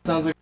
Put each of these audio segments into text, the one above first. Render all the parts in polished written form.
Sounds like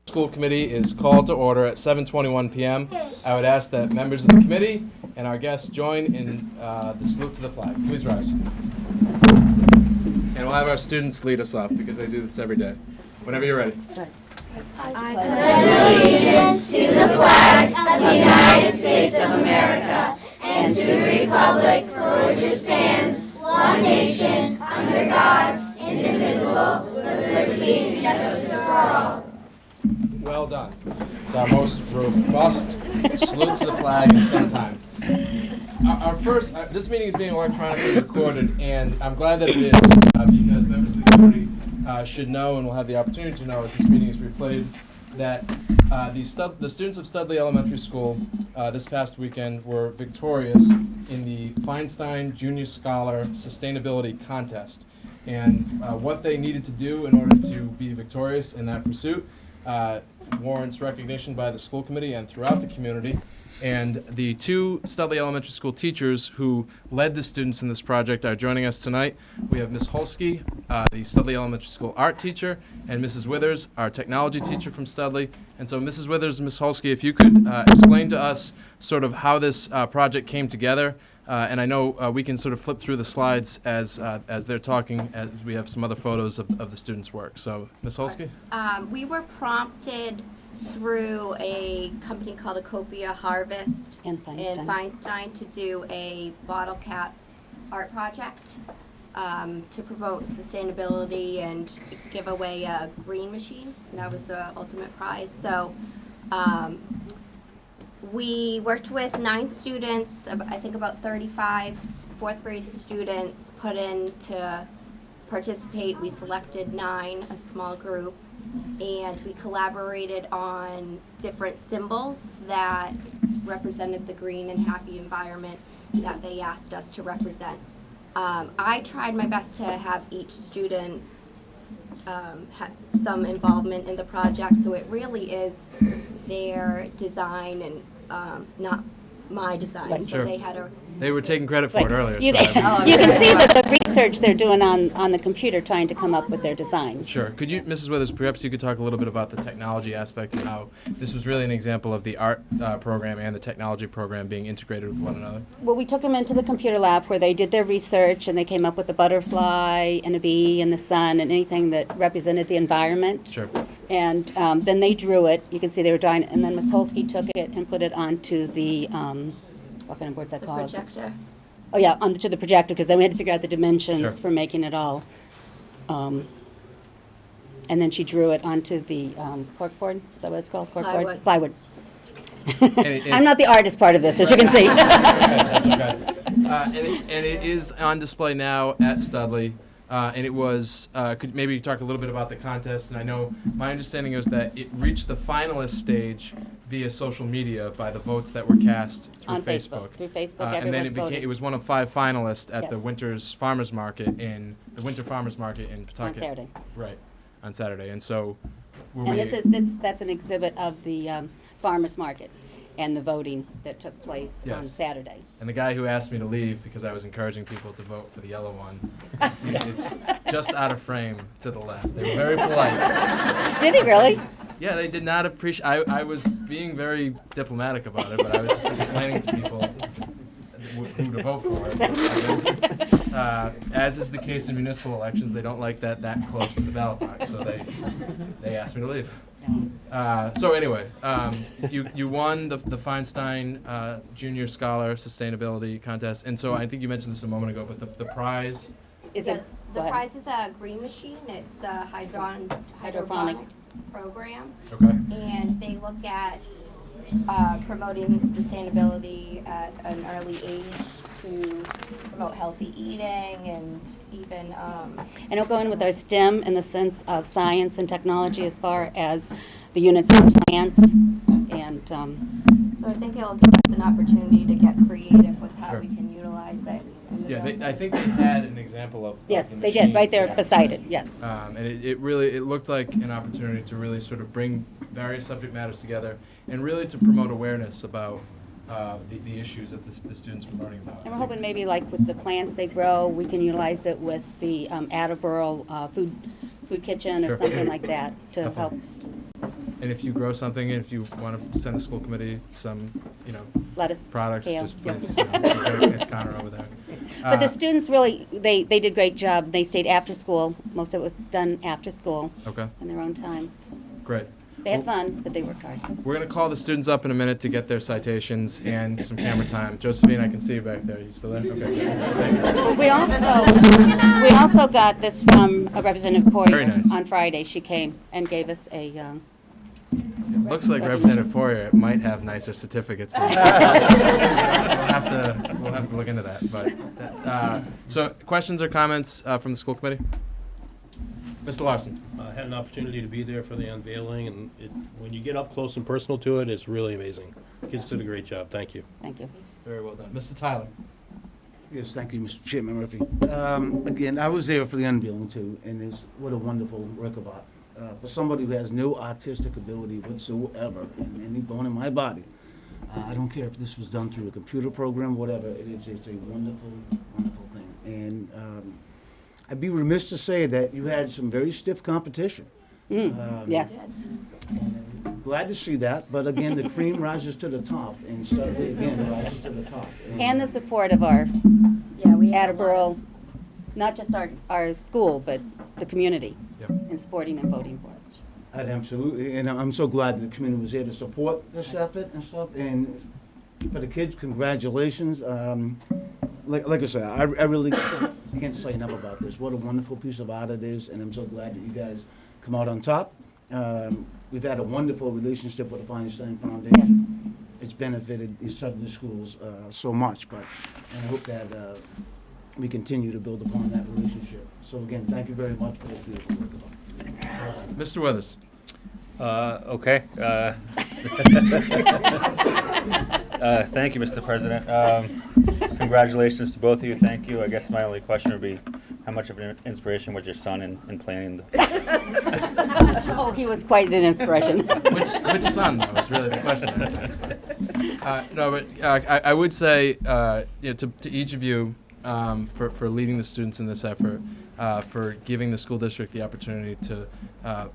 school committee is called to order at 7:21 p.m. I would ask that members of the committee and our guests join in the salute to the flag. Please rise. And we'll have our students lead us off because they do this every day. Whenever you're ready. I pledge allegiance to the flag of the United States of America and to the republic for which it stands, one nation, under God, indivisible, with liberty and justice for all. Well done. It's our most robust salute to the flag in some time. Our first, this meeting is being electronically recorded, and I'm glad that it is because members of the community should know and will have the opportunity to know if this meeting is replayed that The students of Studley Elementary School this past weekend were victorious in the Feinstein Junior Scholar Sustainability Contest. And what they needed to do in order to be victorious in that pursuit warrants recognition by the school committee and throughout the community. And the two Studley Elementary School teachers who led the students in this project are joining us tonight. We have Ms. Holsky, the Studley Elementary School art teacher, and Mrs. Withers, our technology teacher from Studley. And so Mrs. Withers and Ms. Holsky, if you could explain to us sort of how this project came together. And I know we can sort of flip through the slides as they're talking, as we have some other photos of the students' work. So, Ms. Holsky? We were prompted through a company called Acopia Harvest And Feinstein to do a bottle cap art project to promote sustainability and give away a green machine. And that was the ultimate prize. So we worked with 9 students, I think about 35 fourth grade students put in to participate. We selected 9, a small group, and we collaborated on different symbols that represented the green and happy environment that they asked us to represent. I tried my best to have each student have some involvement in the project, so it really is their design and not my design. Right. So Sure. They were taking credit for it earlier. You, so you can see the research they're doing on the computer trying to come up with their design. Sure. Could you, Mrs. Withers, perhaps you could talk a little bit about the technology aspect and how this was really an example of the art program and the technology program being integrated with one another? Well, we took them into the computer lab where they did their research and they came up with a butterfly and a bee and the sun and anything that represented the environment. Sure. And then they drew it. You can see they were drawing it. And then Ms. Holsky took it and put it onto the, what kind of board's that The called? projector. Oh, yeah, onto the projector, because then we had to figure out the dimensions Sure. for making it all. And then she drew it onto the corkboard. Is that what it's called? Corkboard? Plywood. I'm not the artist part of this, as you can see. That's okay. And it is on display now at Studley. And it was, could maybe you talk a little bit about the contest? And I know my understanding was that it reached the finalist stage via social media by the votes that were cast through On Facebook. Through Facebook, And then everyone it voted. was one of 5 finalists at the Yes. Winter Farmers Market in Pawtucket. On Saturday. Right, on Saturday. And so were And we, that's an exhibit of the farmer's market and the voting that took place on Yes. Saturday. and the guy who asked me to leave because I was encouraging people to vote for the yellow one is just out of frame to the left. They were very polite. Did he really? Yeah, they did not appreciate. I was being very diplomatic about it, but I was just explaining to people who to vote for. I guess, as is the case in municipal elections, they don't like that close to the ballot box, so they asked me to leave. So anyway, you won the Feinstein Junior Scholar Sustainability Contest, and so I think you mentioned this a moment ago, but the prize. Is The it? the go ahead. prize is a green machine. It's a hydroponics program, Okay. and they look at promoting sustainability at an early age to promote healthy eating and even And it'll go in with our STEM in the sense of science and technology as far as the units of plants and so I think it'll give us an opportunity to get creative with how Sure. we can utilize it. In the Yeah, building. I think they had an example of. yes, the they did, right there machine. beside it, yes. And it really looked like an opportunity to really sort of bring various subject matters together and really to promote awareness about the issues that the students were learning about. And we're hoping maybe like with the plants they grow, we can utilize it with the Attleboro food kitchen or Sure. something like that to help. Definitely. And if you grow something, if you want to send the school committee some, Lettuce, products, kale. just please, Ms. Connor over there. But the students really, they did a great job. They stayed after school. Most of it was done after school Okay, in their own time. great. They had fun, but they worked hard. We're going to call the students up in a minute to get their citations and some camera time. Josephine, I can see you back there. You still there? Okay, good. Thank you. We also got this from Representative Very Poirier nice. on Friday. She came and gave us a, It looks like Representative Poirier might have nicer certificates. Than we'll have to look into that. But so, questions or comments from the school committee? Mr. Larson. I had an opportunity to be there for the unveiling, and when you get up close and personal to it, it's really amazing. Kids did a great job. Thank you. Thank you. Very well done. Mr. Tyler. Yes, thank you, Mr. Chairman Murphy. Again, I was there for the unveiling too, and what a wonderful work of art. For somebody who has no artistic ability whatsoever in any bone in my body, I don't care if this was done through a computer program, whatever, it's a wonderful, wonderful thing. And I'd be remiss to say that you had some very stiff competition. Yes. Glad to see that, but again, the cream rises to the top, and Studley again rises to the top. And the support of our Yeah, we had a lot. Attleboro, not just our school, but the community Yep. in supporting and voting for us. Absolutely, and I'm so glad the community was here to support this effort and stuff. And for the kids, congratulations. Like I said, I really can't say enough about this. What a wonderful piece of art it is, and I'm so glad that you guys come out on top. We've had a wonderful relationship with the Feinstein Foundation. It's benefited these southern schools so much, and I hope that we continue to build upon that relationship. So again, thank you very much for this beautiful work. Mr. Withers. Okay. Thank you, Mr. President. Congratulations to both of you. Thank you. I guess my only question would be, how much of an inspiration was your son in planning? Oh, he was quite an inspiration. Which son, though, is really the question. No, but I would say to each of you for leading the students in this effort, for giving the school district the opportunity to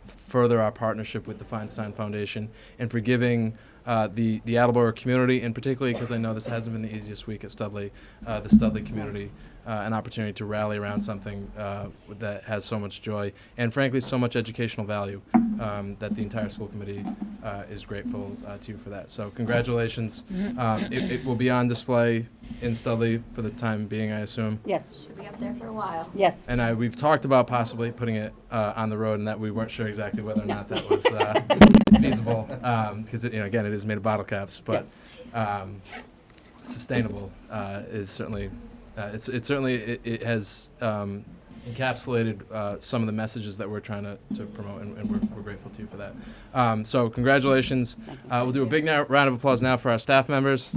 further our partnership with the Feinstein Foundation, and for giving the Attleboro community, and particularly because I know this hasn't been the easiest week at Studley, the Studley community, an opportunity to rally around something that has so much joy and frankly so much educational value, that the entire school committee is grateful to you for that. So congratulations. It will be on display in Studley for the time being, I assume. Yes, Should be up there for a while. yes. And we've talked about possibly putting it on the road, and that we weren't sure exactly whether or not that was feasible, because again, it is made of bottle caps, but sustainable is certainly it has encapsulated some of the messages that we're trying to promote, and we're grateful to you for that. So congratulations. We'll do a big round of applause now for our staff members.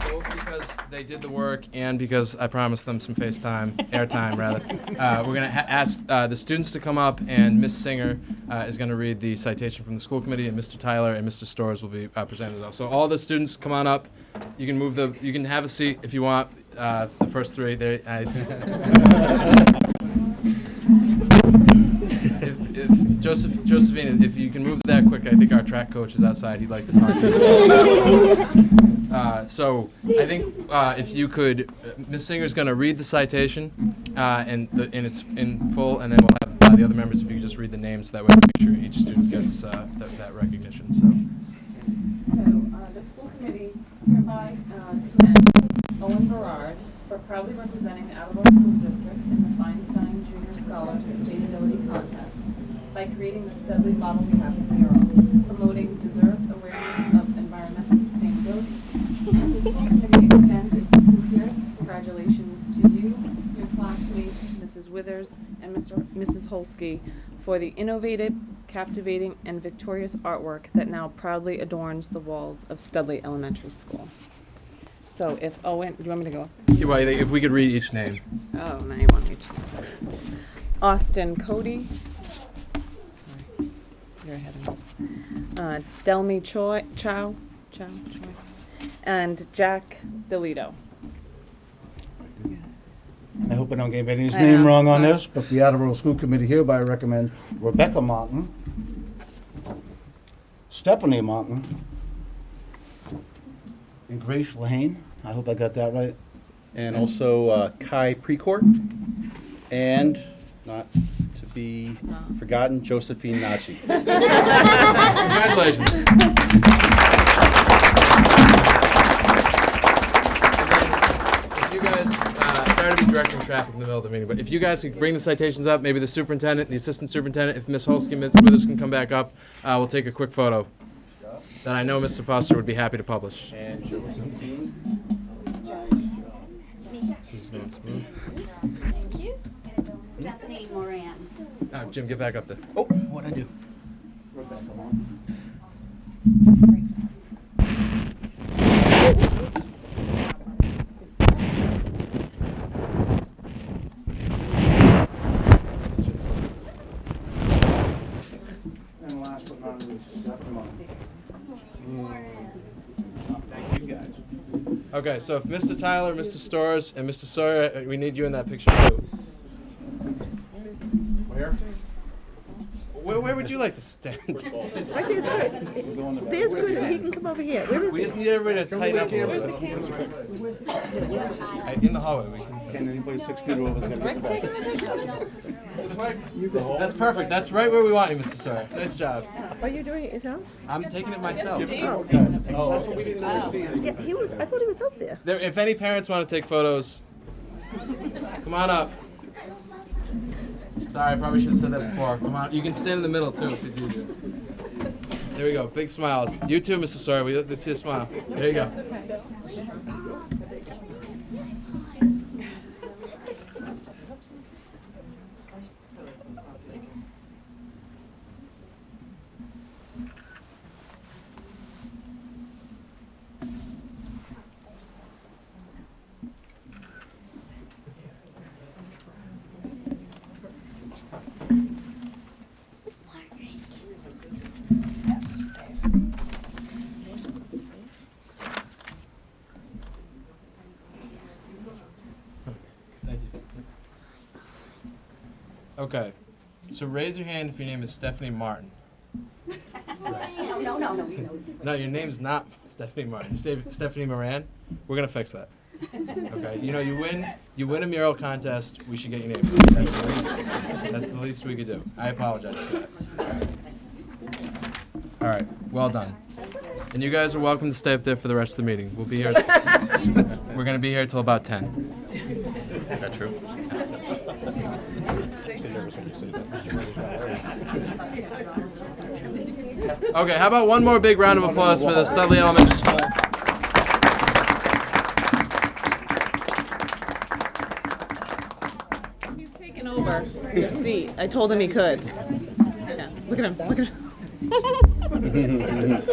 Both because they did the work and because I promised them some airtime rather. We're going to ask the students to come up, and Miss Singer is going to read the citation from the school committee, and Mr. Tyler and Mr. Storrs will be presented as well. So all the students, come on up. You can you can have a seat if you want. The first three. If Josephine, if you can move that quick, I think our track coach is outside. He'd like to talk to you. So I think if you could, Ms. Singer's going to read the citation, and it's in full, and then we'll have the other members, if you could just read the names, so that way we make sure each student gets that recognition. So The school committee hereby commends Owen Berard for proudly representing the Attleboro School District in the Feinstein Junior Scholar Sustainability Contest by creating the Studley Bottle Cap mural, promoting deserved awareness of environmental sustainability. The school committee extends its sincerest congratulations to you, your classmates, Mrs. Withers, and Mrs. Holsky, for the innovative, captivating, and victorious artwork that now proudly adorns the walls of Studley Elementary School. So if Owen, do you want me to go? well, if we could read each name. Oh, now you want me to. Austin Cody. Sorry, you're ahead of me. Delmy Chow, and Jack DeLito. I hope I don't get anybody's I name know, wrong on sorry. this, but the Attleboro School Committee hereby recommend Rebecca Martin, Stephanie Martin, and Grace Lane. I hope I got that right. And also Kai Precourt, and not to be forgotten, Josephine Nachi. Congratulations. If you guys, sorry to be directing traffic in the middle of the meeting, but if you guys could bring the citations up, maybe the superintendent, the assistant superintendent, if Ms. Holsky, Ms. Withers can come back up, we'll take a quick photo that I know Mr. Foster would be happy to publish. And Josephine. This is going smooth. Thank you. Stephanie Moran. Jim, get back up there. Oh, what'd I do? And last but not least, Stephanie Martin. Thank you, guys. Okay, so if Mr. Tyler, Mr. Storrs, and Mr. Sawyer, we need you in that picture too. Where? Where would you like to stand? Right there's good. There's good, and he can come over here. Where is We he? just need everybody to tighten up a little bit. In the hallway, we can. Can anybody 6 feet over the That's perfect. That's right where we want you, Mr. Sawyer. Nice job. Are you doing it yourself? I'm taking it myself. Oh. That's what we didn't understand. Yeah, he was, I thought he was up there. If any parents want to take photos, come on up. Sorry, I probably should have said that before. Come on. You can stand in the middle, too, if it's easier. There we go. Big smiles. You too, Mr. Sawyer. Let's see a smile. There you go. Thank you. Okay. So raise your hand if your name is Stephanie Martin. No. No, your name's not Stephanie Martin. You say Stephanie Moran. We're gonna fix that. Okay. You know, you win a mural contest. We should get your name. That's the least we could do. I apologize for that. All right. Well done. And you guys are welcome to stay up there for the rest of the meeting. We'll be here. We're gonna be here till about 10. Is that true? Okay. How about one more big round of applause for the Studley Elementary School? He's taken over your seat. I told him he could. Yeah, look at him. Look at him.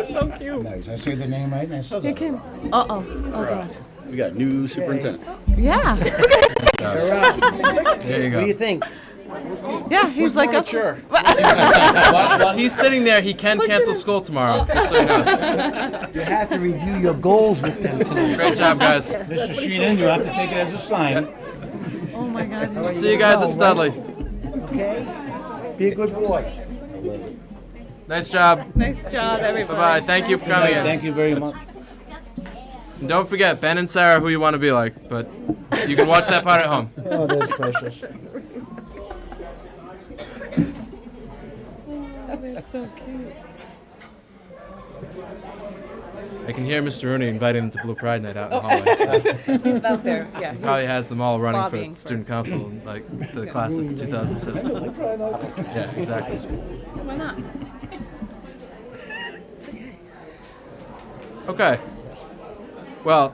So cute. Nice. I say the name right, and I saw that. Uh-oh. Oh, God. We got new superintendent. Yeah. There you go. What do you think? Yeah, he's like a... While he's sitting there, he can cancel school tomorrow, just so you know. You have to review your goals with them tonight. Great job, guys. Mr. Sheenan, you have to take it as a sign. Oh, my God. See you guys at Studley. Okay? Be a good boy. Nice job. Nice job, everybody. Bye-bye. Thank you for coming in. Thank you very much. And don't forget, Ben and Sarah, who you want to be like, but you can watch that part at home. Oh, that's precious. They're so cute. I can hear Mr. Rooney inviting them to Blue Pride Night out in the hallway. So He's out there. Yeah. he probably has them all running Lobbying for for- student council, like for the class of 2006. Yeah, exactly. Why not? Okay. Well,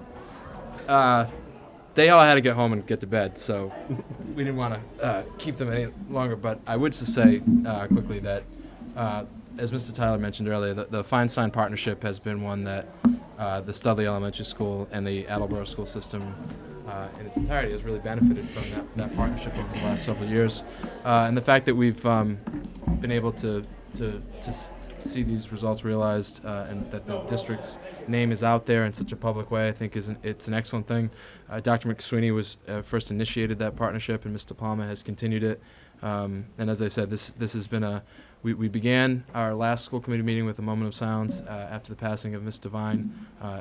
they all had to get home and get to bed, so we didn't want to keep them any longer. But I would just say quickly that, as Mr. Tyler mentioned earlier, the Feinstein partnership has been one that the Studley Elementary School and the Attleboro school system in its entirety has really benefited from that partnership over the last several years. And the fact that we've been able to see these results realized and that the district's name is out there in such a public way, I think it's an excellent thing. Dr. McSweeney was first initiated that partnership, and Mr. Palma has continued it. And as I said, this has been we began our last school committee meeting with a moment of silence after the passing of Miss Devine.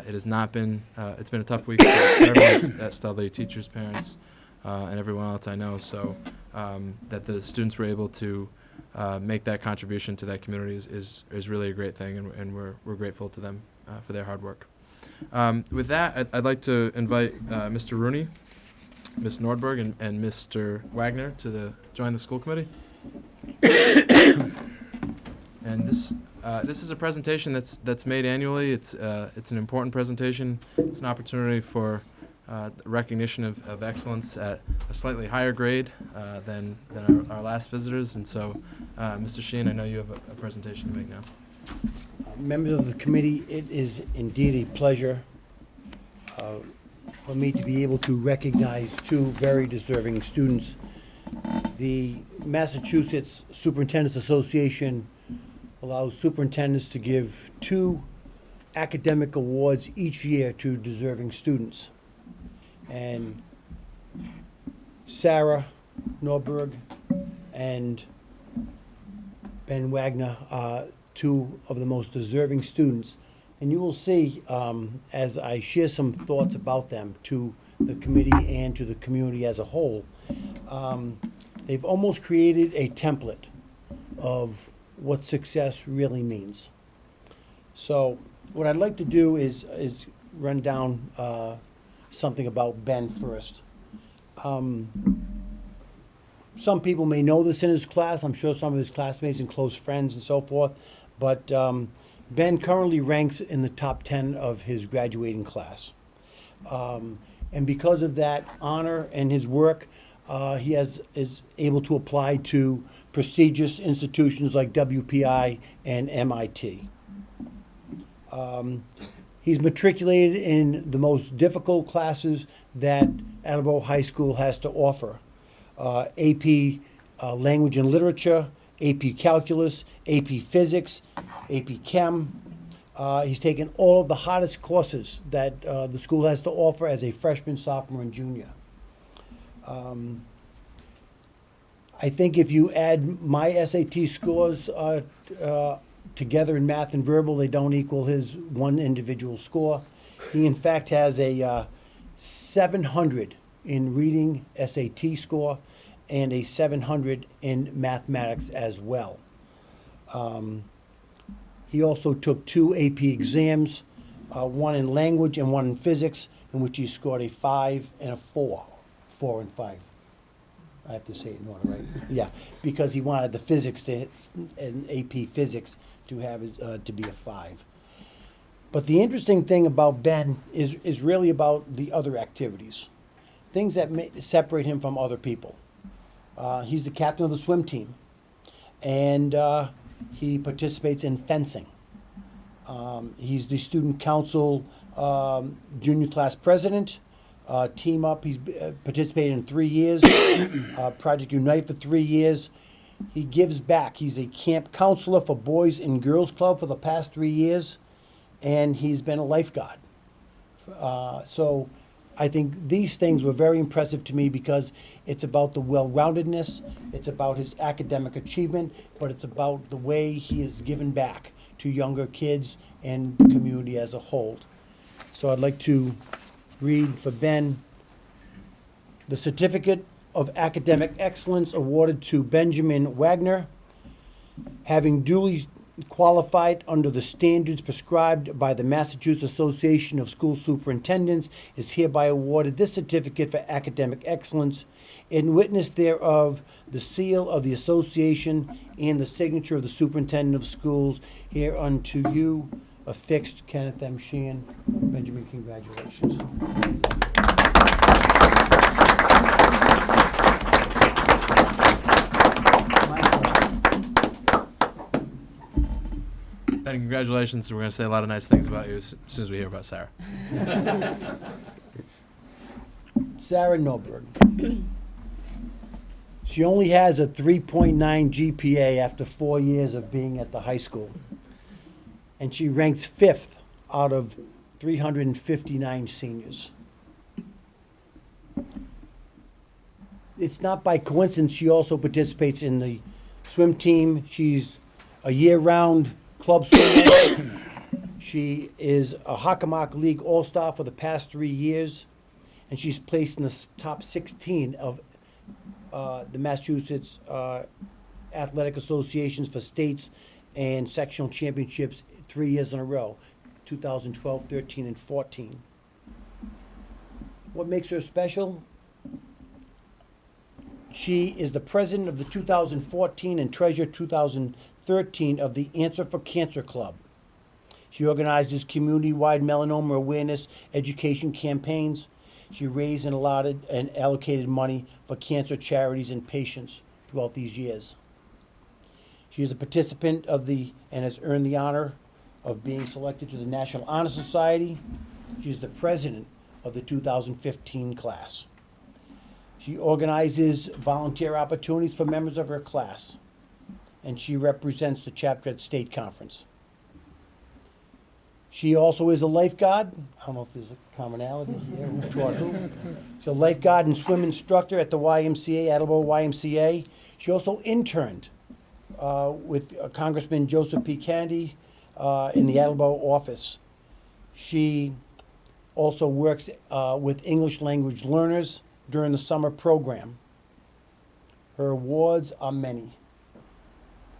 It has not been, it's been a tough week for everyone at Studley, teachers, parents, and everyone else I know. So that the students were able to make that contribution to that community is really a great thing, and we're grateful to them for their hard work. With that, I'd like to invite Mr. Rooney, Ms. Nordberg, and Mr. Wagner to join the school committee. And this is a presentation that's made annually. It's an important presentation. It's an opportunity for recognition of excellence at a slightly higher grade than our last visitors. And so, Mr. Sheen, I know you have a presentation to make now. Members of the committee, it is indeed a pleasure for me to be able to recognize two very deserving students. The Massachusetts Superintendents Association allows superintendents to give 2 academic awards each year to deserving students. And Sarah Norberg and Ben Wagner are 2 of the most deserving students. And you will see, as I share some thoughts about them to the committee and to the community as a whole, they've almost created a template of what success really means. So what I'd like to do is run down something about Ben first. Some people may know this in his class. I'm sure some of his classmates and close friends and so forth. But Ben currently ranks in the top 10 of his graduating class. And because of that honor and his work, he is able to apply to prestigious institutions like WPI and MIT. He's matriculated in the most difficult classes that Attleboro High School has to offer. AP Language and Literature, AP Calculus, AP Physics, AP Chem. He's taken all of the hardest courses that the school has to offer as a freshman, sophomore, and junior. I think if you add my SAT scores together in math and verbal, they don't equal his one individual score. He, in fact, has a 700 in reading SAT score and a 700 in mathematics as well. He also took 2 AP exams, one in language and one in physics, in which he scored a 5 and a 4. 4 and 5. I have to say it in order, right? Yeah, because he wanted the physics and AP physics to have to be a 5. But the interesting thing about Ben is really about the other activities, things that separate him from other people. He's the captain of the swim team, and he participates in fencing. He's the student council junior class president. Team Up, he's participated in 3 years. Project Unite for 3 years. He gives back. He's a camp counselor for Boys and Girls Club for the past 3 years, and he's been a lifeguard. So I think these things were very impressive to me because it's about the well-roundedness, it's about his academic achievement, but it's about the way he has given back to younger kids and the community as a whole. So I'd like to read for Ben the Certificate of Academic Excellence awarded to Benjamin Wagner. Having duly qualified under the standards prescribed by the Massachusetts Association of School Superintendents, is hereby awarded this certificate for academic excellence. In witness thereof, the seal of the association and the signature of the superintendent of schools, hereunto you affixed, Kenneth M. Sheehan. Benjamin, congratulations. Ben, congratulations. We're going to say a lot of nice things about you as soon as we hear about Sarah. Sarah Norberg. She only has a 3.9 GPA after 4 years of being at the high school. And she ranks 5th out of 359 seniors. It's not by coincidence she also participates in the swim team. She's a year-round club swimmer. She is a Hockomock League All-Star for the past 3 years, and she's placed in the top 16 of the Massachusetts Athletic Associations for states and sectional championships 3 years in a row, 2012, 13, and 14. What makes her special? She is the president of the 2014 and treasurer 2013 of the Answer for Cancer Club. She organizes community-wide melanoma awareness education campaigns. She raised and allotted and allocated money for cancer charities and patients throughout these years. She is a participant of and has earned the honor of being selected to the National Honor Society. She is the president of the 2015 class. She organizes volunteer opportunities for members of her class, and she represents the chapter at state conference. She also is a lifeguard. I don't know if there's a commonality here. Who taught who? She's a lifeguard and swim instructor at the YMCA, Attleboro YMCA. She also interned with Congressman Joseph P. Kennedy in the Attleboro office. She also works with English language learners during the summer program. Her awards are many,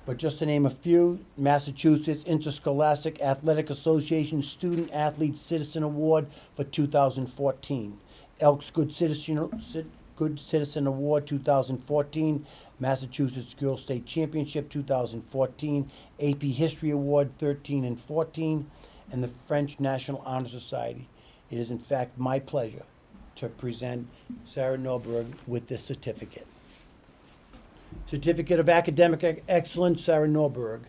but just to name a few: Massachusetts Interscholastic Athletic Association Student Athlete Citizen Award for 2014, Elks Good Citizen Award 2014, Massachusetts Girls State Championship 2014, AP History Award 13 and 14, and the French National Honor Society. It is in fact my pleasure to present Sarah Norberg with this certificate. Certificate of Academic Excellence, Sarah Norberg.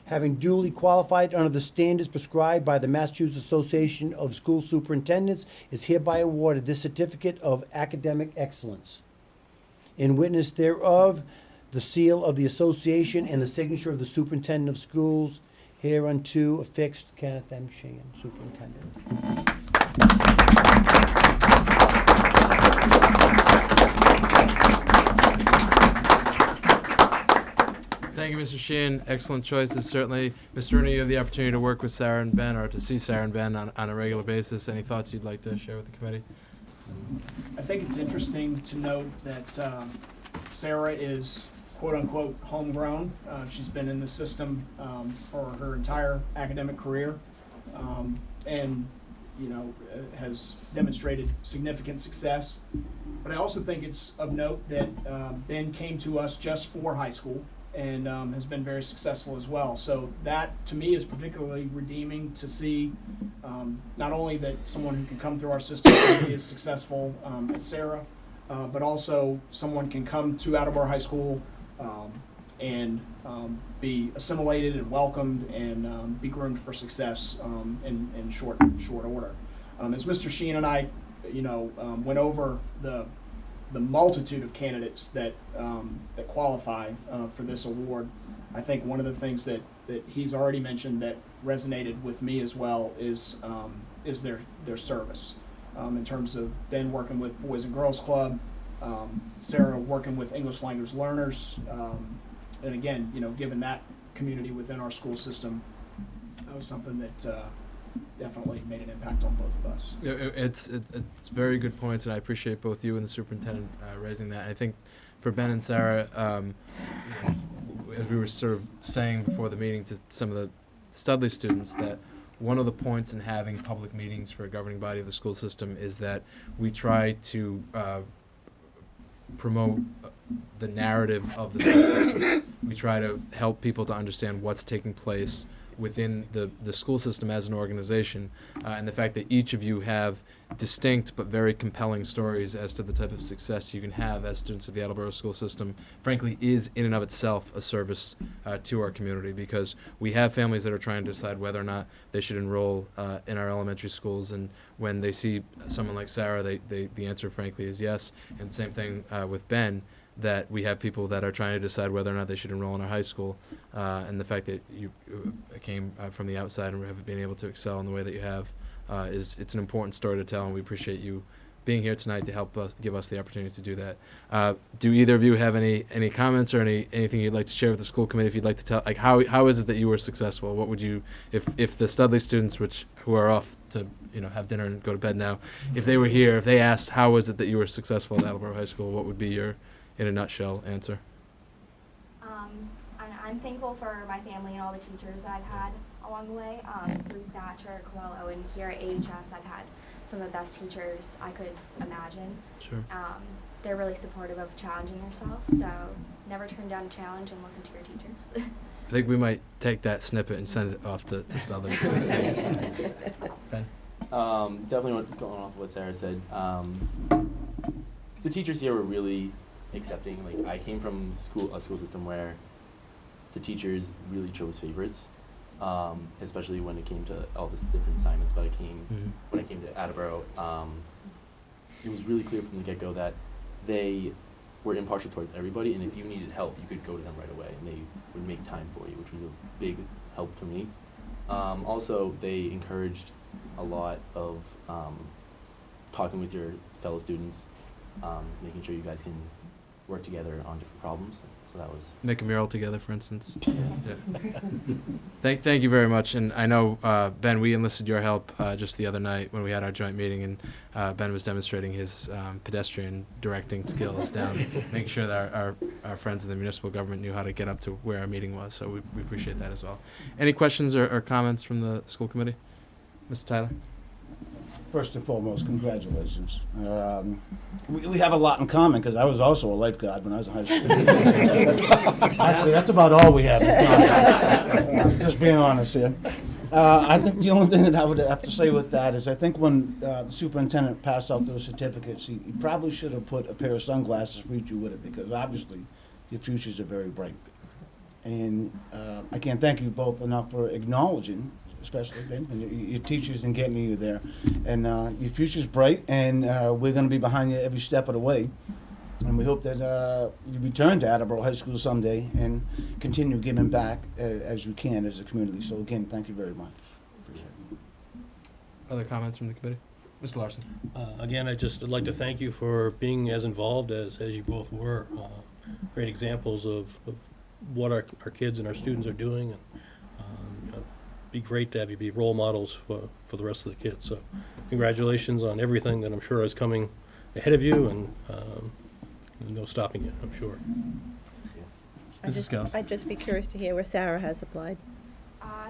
Having duly qualified under the standards prescribed by the Massachusetts Association of School Superintendents, is hereby awarded this Certificate of Academic Excellence. In witness thereof, the seal of the association and the signature of the Superintendent of Schools, hereunto affixed, Kenneth M. Sheehan, Superintendent. Thank you, Mr. Sheehan. Excellent choices, certainly. Mr. Rooney, you have the opportunity to work with Sarah and Ben, or to see Sarah and Ben on a regular basis. Any thoughts you'd like to share with the committee? I think it's interesting to note that Sarah is quote-unquote homegrown. She's been in the system for her entire academic career, and has demonstrated significant success. But I also think it's of note that Ben came to us just for high school and has been very successful as well. So that, to me, is particularly redeeming to see not only that someone who can come through our system can be as successful as Sarah, but also someone can come to Attleboro High School and be assimilated and welcomed and be groomed for success in short order. As Mr. Sheen and I, went over the multitude of candidates that qualify for this award, I think one of the things that he's already mentioned that resonated with me as well is their service. In terms of Ben working with Boys and Girls Club, Sarah working with English language learners, and again, given that community within our school system, that was something that definitely made an impact on both of us. It's very good points, and I appreciate both you and the superintendent raising that. I think for Ben and Sarah, as we were sort of saying before the meeting to some of the Studley students, that one of the points in having public meetings for a governing body of the school system is that we try to promote the narrative of the school system. We try to help people to understand what's taking place within the school system as an organization, and the fact that each of you have distinct but very compelling stories as to the type of success you can have as students of the Attleboro school system, frankly, is in and of itself a service to our community, because we have families that are trying to decide whether or not they should enroll in our elementary schools, and when they see someone like Sarah, the answer, frankly, is yes. And same thing with Ben, that we have people that are trying to decide whether or not they should enroll in our high school, and the fact that you came from the outside and have been able to excel in the way that you have it's an important story to tell, and we appreciate you being here tonight to help us, give us the opportunity to do that. Do either of you have any comments or anything you'd like to share with the school committee? If you'd like to tell, like, how is it that you were successful? What would you, if the Studley students, who are off to have dinner and go to bed now, if they were here, if they asked how is it that you were successful at Attleboro High School, what would be your, in a nutshell, answer? I'm thankful for my family and all the teachers I've had along the way. Through Thatcher, Coelho, and here at AHS, I've had some of the best teachers I could imagine. Sure. They're really supportive of challenging yourself, so never turn down a challenge and listen to your teachers. I think we might take that snippet and send it off to Studley. Ben? Definitely going off of what Sarah said. The teachers here were really accepting. Like, I came from a school system where the teachers really chose favorites, especially when it came to all this different assignments. But when I came to Attleboro, it was really clear from the get-go that they were impartial towards everybody, and if you needed help, you could go to them right away, and they would make time for you, which was a big help to me. Also, they encouraged a lot of talking with your fellow students, making sure you guys can work together on different problems. So that was Make a mural together, for instance. Yeah. Thank you very much. And I know, Ben, we enlisted your help just the other night when we had our joint meeting, and Ben was demonstrating his pedestrian directing skills down, making sure that our friends in the municipal government knew how to get up to where our meeting was. So we appreciate that as well. Any questions or comments from the school committee? Mr. Tyler? First and foremost, congratulations. We have a lot in common because I was also a lifeguard when I was in high school. Actually, that's about all we have in common. Just being honest here. I think the only thing that I would have to say with that is I think when the superintendent passed out those certificates, he probably should have put a pair of sunglasses for each of you with it, because obviously your futures are very bright. And I can't thank you both enough for acknowledging, especially Ben, and your teachers, and getting you there. And your future's bright, and we're going to be behind you every step of the way. And we hope that you return to Attleboro High School someday and continue giving back as you can as a community. So again, thank you very much. Appreciate it. Other comments from the committee? Mr. Larson? Again, I'd like to thank you for being as involved as you both were. Great examples of what our kids and our students are doing. And be great to have you be role models for the rest of the kids. So congratulations on everything that I'm sure is coming ahead of you, and no stopping it, I'm sure. I'd just be curious to hear where Sarah has applied.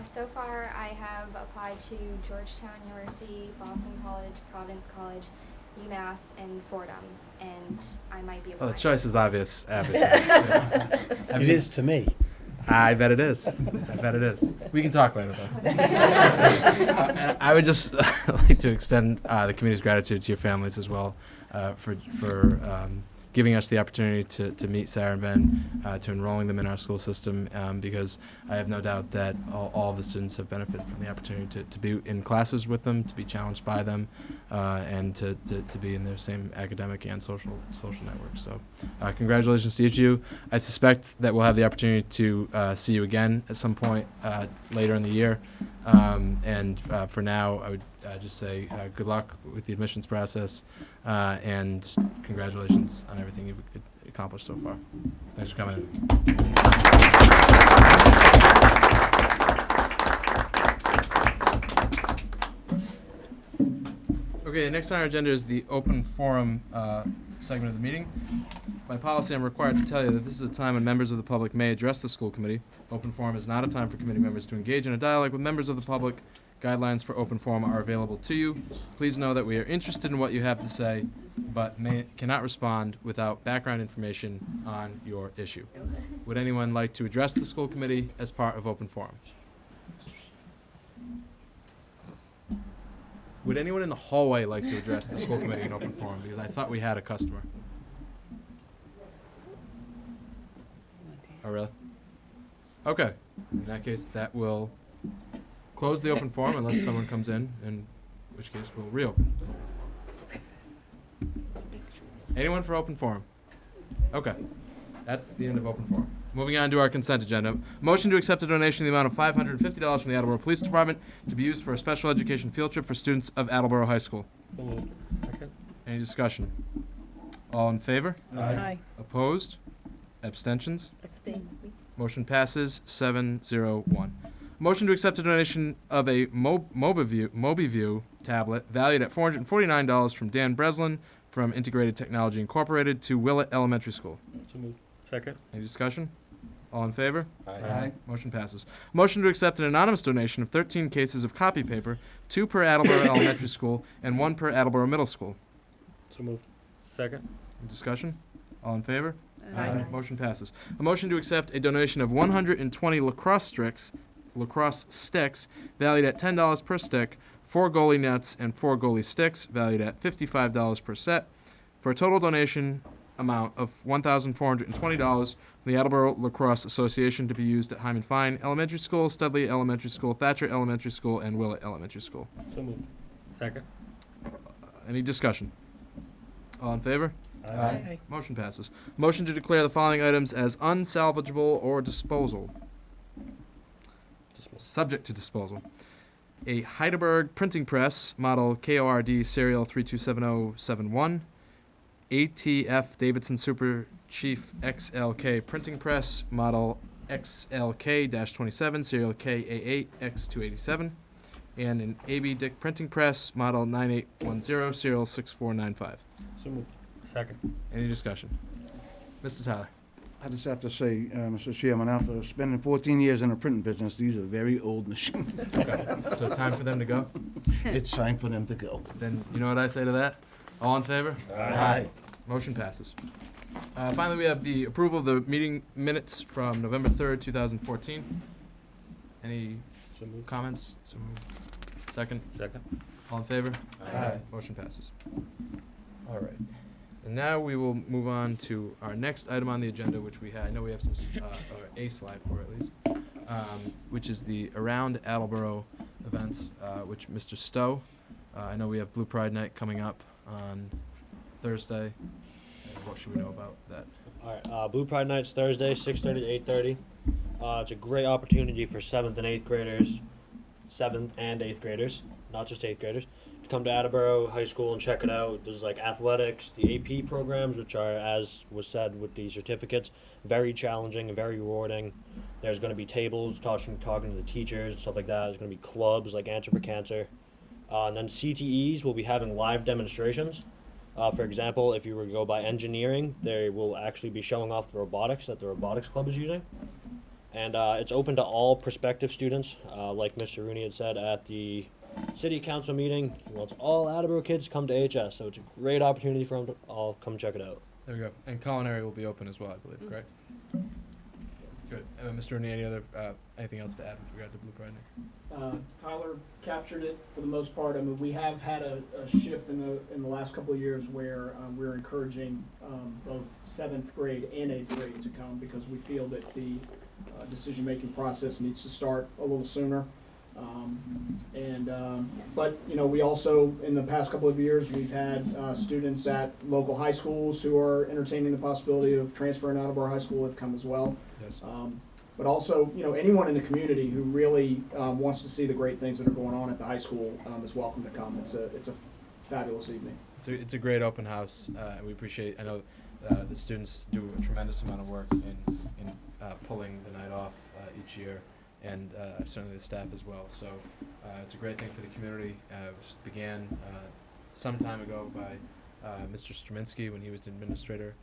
So far, I have applied to Georgetown University, Boston College, Providence College, UMass, and Fordham, and I might be Oh, applying. the choice is obvious, obviously. Yeah. It is to me. I bet it is. I bet it is. We can talk later, though. I would just like to extend the committee's gratitude to your families as well for giving us the opportunity to meet Sarah and Ben, to enrolling them in our school system, because I have no doubt that all of the students have benefited from the opportunity to be in classes with them, to be challenged by them, and to be in their same academic and social network. So congratulations to each of you. I suspect that we'll have the opportunity to see you again at some point later in the year. And for now, I would just say good luck with the admissions process, and congratulations on everything you've accomplished so far. Thanks for coming in. Okay, next on our agenda is the open forum segment of the meeting. By policy, I'm required to tell you that this is a time when members of the public may address the school committee. Open forum is not a time for committee members to engage in a dialogue with members of the public. Guidelines for open forum are available to you. Please know that we are interested in what you have to say, but cannot respond without background information on your issue. Would anyone like to address the school committee as part of open forum? Would anyone in the hallway like to address the school committee in open forum? Because I thought we had a customer. Oh, really? Okay. In that case, that will close the open forum unless someone comes in which case we'll reopen. Anyone for open forum? Okay. That's the end of open forum. Moving on to our consent agenda. Motion to accept a donation in the amount of $550 from the Attleboro Police Department to be used for a special education field trip for students of Attleboro High School. Second. Any discussion? All in favor? Aye. Opposed? Abstentions? Abstain. Motion passes 7-0-1. Motion to accept a donation of a MobiView tablet valued at $449 from Dan Breslin from Integrated Technology Incorporated to Willett Elementary School. So moved. Second. Any discussion? All in favor? Aye. Motion passes. Motion to accept an anonymous donation of 13 cases of copy paper, 2 per Attleboro Elementary School and 1 per Attleboro Middle School. So moved. Second. Any discussion? All in favor? Aye. Motion passes. A motion to accept a donation of 120 lacrosse sticks valued at $10 per stick 4 goalie nets, and 4 goalie sticks, valued at $55 per set, for a total donation amount of $1,420 from the Attleboro Lacrosse Association to be used at Hyman Fine Elementary School, Studley Elementary School, Thatcher Elementary School, and Willett Elementary School. So moved. Second. Any discussion? All in favor? Aye. Motion passes. Motion to declare the following items as unsalvageable or disposal. Subject to disposal. A Heidelberg printing press, model KORD serial 327071. ATF Davidson Super Chief XLK printing press, model XLK-27, serial KA8X287. And an AB Dick printing press, model 9810, serial 6495. So moved. Second. Any discussion? Mr. Tyler. I just have to say, Mr. Chairman, after spending 14 years in the printing business, these are very old machines. Okay. So time for them to go? It's time for them to go. Then you know what I say to that? All in favor? Aye. Motion passes. Finally, we have the approval of the meeting minutes from November 3rd, 2014. Any So moved. comments? So moved. Second? Second. All in favor? Aye. Motion passes. All right. And now we will move on to our next item on the agenda, which we had, I know we have some, or a slide for at least, which is the Around Attleboro events, which Mr. Stowe, I know we have Blue Pride Night coming up on Thursday. What should we know about that? All right, Blue Pride Night's Thursday, 6:30 to 8:30. It's a great opportunity for 7th and 8th graders, 7th and 8th graders, not just 8th graders, to come to Attleboro High School and check it out. There's like athletics, the AP programs, which are, as was said with the certificates, very challenging and very rewarding. There's going to be tables, talking to the teachers, stuff like that. There's going to be clubs like Answer for Cancer. And then CTEs will be having live demonstrations. For example, if you were to go by engineering, they will actually be showing off the robotics that the robotics club is using. And it's open to all prospective students. Like Mr. Rooney had said at the city council meeting, he wants all Attleboro kids to come to HS. So it's a great opportunity for them to all come check it out. There we go. And culinary will be open as well, I believe, correct? Good. Mr. Rooney, anything else to add with regard to Blue Pride Night? Tyler captured it for the most part. I mean, we have had a shift in the last couple of years where we're encouraging both 7th grade and 8th grade to come because we feel that the decision-making process needs to start a little sooner. But you know, we also in the past couple of years we've had students at local high schools who are entertaining the possibility of transferring out of our high school have come as well. Yes. But also, you know, anyone in the community who really wants to see the great things that are going on at the high school is welcome to come. It's a fabulous evening. It's a great open house, and we appreciate. I know the students do a tremendous amount of work in pulling the night off each year, and certainly the staff as well. So it's a great thing for the community. It was began some time ago by Mr. Straminsky when he was the administrator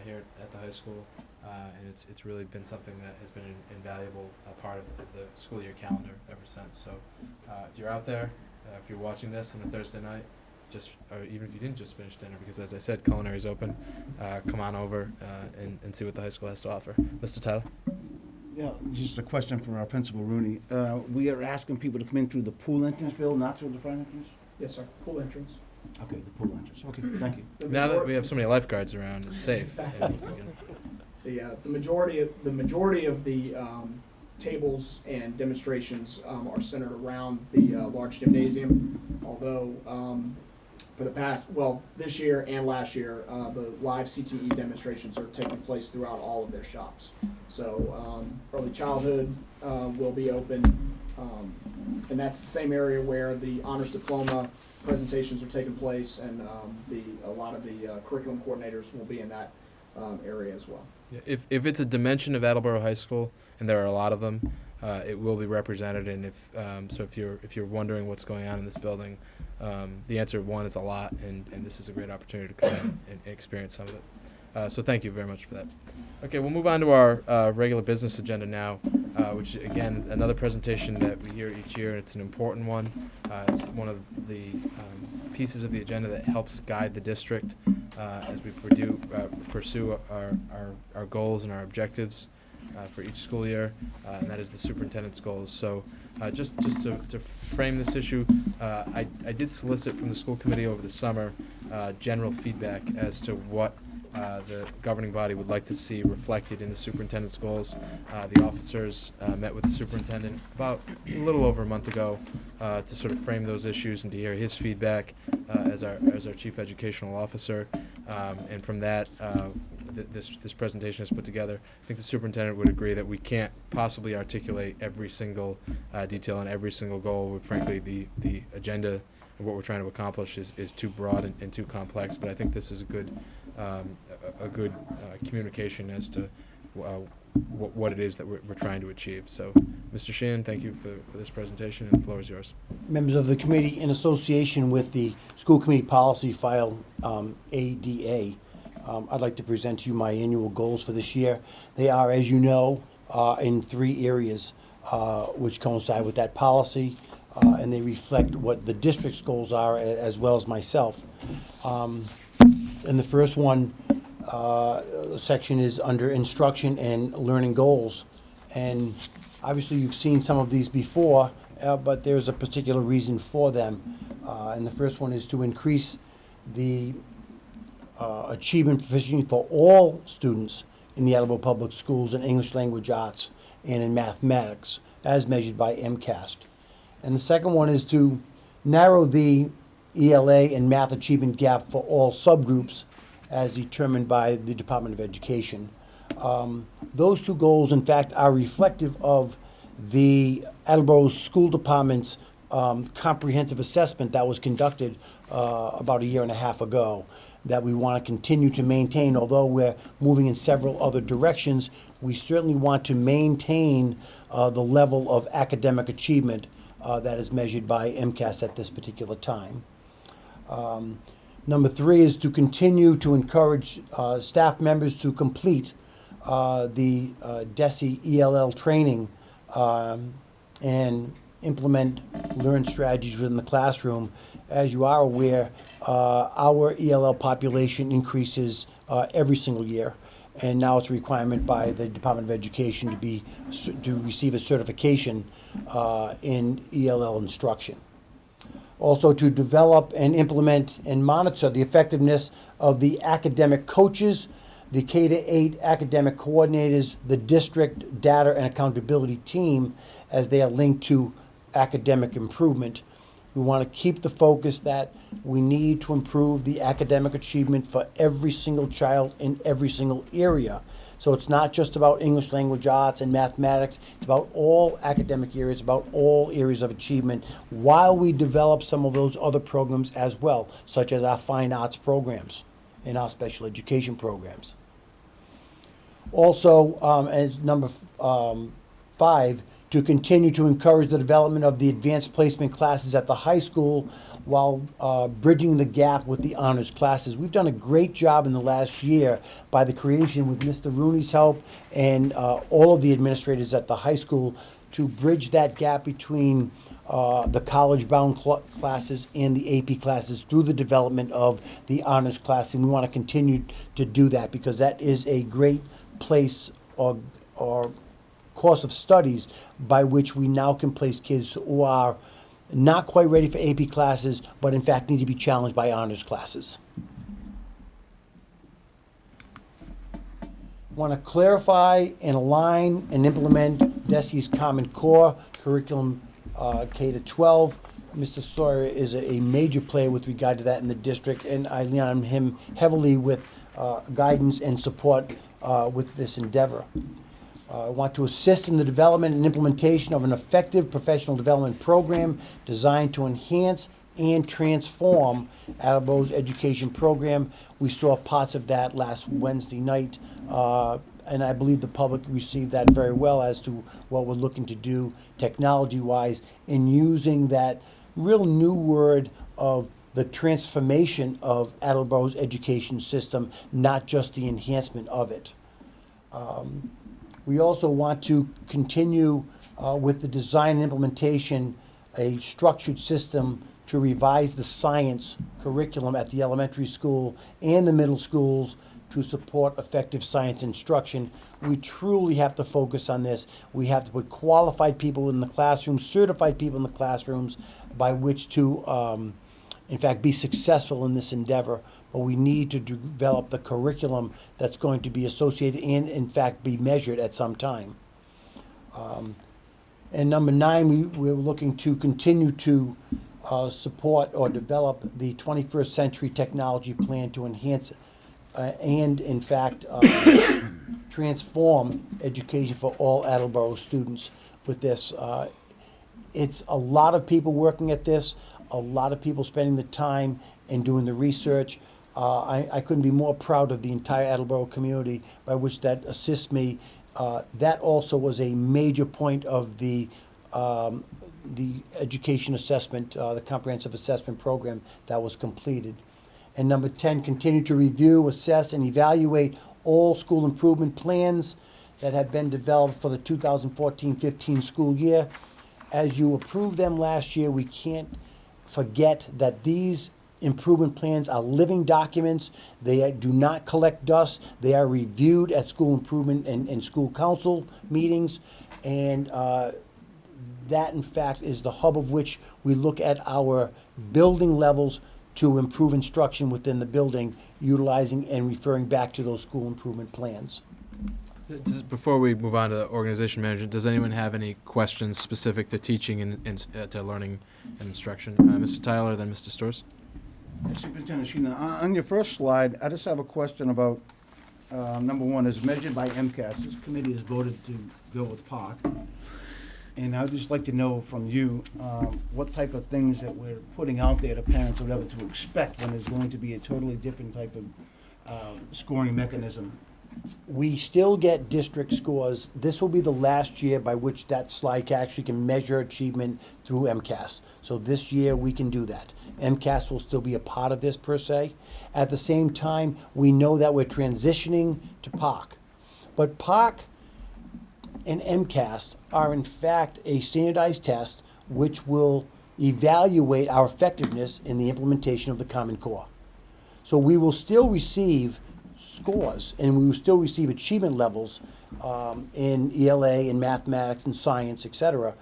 here at the high school, and it's really been something that has been an invaluable part of the school year calendar ever since. So if you're out there, if you're watching this on a Thursday night, or even if you didn't just finish dinner, because as I said, culinary is open, come on over and see what the high school has to offer. Mr. Tyler? Yeah, just a question from our principal, Rooney. We are asking people to come in through the pool entrance, Bill, not through the front entrance? Yes, sir. Pool entrance. Okay, the pool entrance. Okay, thank you. Now that we have so many lifeguards around, it's safe. The majority of the tables and demonstrations are centered around the large gymnasium. Although for the past, this year and last year, the live CTE demonstrations are taking place throughout all of their shops. So early childhood will be open, and that's the same area where the honors diploma presentations are taking place, and a lot of the curriculum coordinators will be in that area as well. If it's a dimension of Attleboro High School, and there are a lot of them, it will be represented. And if you're wondering what's going on in this building, the answer one is a lot, and this is a great opportunity to come in and experience some of it. So thank you very much for that. Okay, we'll move on to our regular business agenda now, which again another presentation that we hear each year, and it's an important one. It's one of the pieces of the agenda that helps guide the district as we pursue our goals and our objectives. for each school year, and that is the superintendent's goals. So just to frame this issue, I did solicit from the school committee over the summer general feedback as to what the governing body would like to see reflected in the superintendent's goals. The officers met with the superintendent about a little over a month ago to sort of frame those issues and to hear his feedback as our chief educational officer. And from that, this presentation is put together. I think the superintendent would agree that we can't possibly articulate every single detail and every single goal. Frankly, the agenda and what we're trying to accomplish is too broad and too complex. But I think this is a good communication as to what it is that we're trying to achieve. So, Mr. Sheehan, thank you for this presentation, and the floor is yours. Members of the committee, in association with the school committee policy file ADA, I'd like to present to you my annual goals for this year. They are, as you know, in 3 areas which coincide with that policy, and they reflect what the district's goals are as well as myself. And the first one section is under instruction and learning goals. And obviously you've seen some of these before, but there's a particular reason for them. And the first one is to increase the achievement proficiency for all students in the Attleboro Public Schools in English Language Arts and in mathematics, as measured by MCAST. And the second one is to narrow the ELA and math achievement gap for all subgroups as determined by the Department of Education. Those 2 goals, in fact, are reflective of the Attleboro School Department's comprehensive assessment that was conducted about a year and a half ago, that we want to continue to maintain. Although we're moving in several other directions, we certainly want to maintain the level of academic achievement that is measured by MCAS at this particular time. Number 3 is to continue to encourage staff members to complete the DESE ELL training and implement learn strategies within the classroom. As you are aware, our ELL population increases every single year, and now it's a requirement by the Department of Education to receive a certification in ELL instruction. Also, to develop and implement and monitor the effectiveness of the academic coaches, the K-8 academic coordinators, the district data and accountability team, as they are linked to academic improvement. We want to keep the focus that we need to improve the academic achievement for every single child in every single area. So it's not just about English language arts and mathematics, it's about all academic areas, about all areas of achievement, while we develop some of those other programs as well, such as our fine arts programs and our special education programs. Also, as number 5, to continue to encourage the development of the advanced placement classes at the high school while bridging the gap with the honors classes. We've done a great job in the last year by the creation, with Mr. Rooney's help and all of the administrators at the high school, to bridge that gap between the college-bound classes and the AP classes through the development of the honors class. And we want to continue to do that because that is a great place or course of studies by which we now can place kids who are not quite ready for AP classes, but in fact need to be challenged by honors classes. Want to clarify and align and implement DESE's Common Core curriculum K-12. Mr. Sawyer is a major player with regard to that in the district, and I lean on him heavily with guidance and support with this endeavor. I want to assist in the development and implementation of an effective professional development program designed to enhance and transform Attleboro's education program. We saw parts of that last Wednesday night, and I believe the public received that very well as to what we're looking to do technology-wise in using that real new word of the transformation of Attleboro's education system, not just the enhancement of it. We also want to continue with the design and implementation, a structured system to revise the science curriculum at the elementary school and the middle schools to support effective science instruction. We truly have to focus on this. We have to put qualified people in the classrooms, certified people in the classrooms by which to, in fact, be successful in this endeavor. But we need to develop the curriculum that's going to be associated and, in fact, be measured at some time. And number 9, we're looking to continue to support or develop the 21st century technology plan to enhance and, in fact, transform education for all Attleboro students with this. It's a lot of people working at this, a lot of people spending the time and doing the research. I couldn't be more proud of the entire Attleboro community by which that assists me. That also was a major point of the education assessment, the comprehensive assessment program that was completed. And number 10, continue to review, assess, and evaluate all school improvement plans that have been developed for the 2014-15 school year. As you approved them last year, we can't forget that these improvement plans are living documents. They do not collect dust. They are reviewed at school improvement and school council meetings. And that, in fact, is the hub of which we look at our building levels to improve instruction within the building, utilizing and referring back to those school improvement plans. Before we move on to organization management, does anyone have any questions specific to teaching and to learning and instruction? Mr. Tyler, then Mr. Storrs. Superintendent Sheena, on your first slide, I just have a question about, number 1, is measured by MCAS. This committee has voted to go with PARC. And I'd just like to know from you what type of things that we're putting out there to parents or whatever to expect when there's going to be a totally different type of scoring mechanism. We still get district scores. This will be the last year by which that slide actually can measure achievement through MCAS. So this year we can do that. MCAS will still be a part of this per se. At the same time, we know that we're transitioning to PARC. But PARC and MCAS are in fact a standardized test which will evaluate our effectiveness in the implementation of the Common Core. So we will still receive scores and we will still receive achievement levels in ELA, in mathematics and science, etc.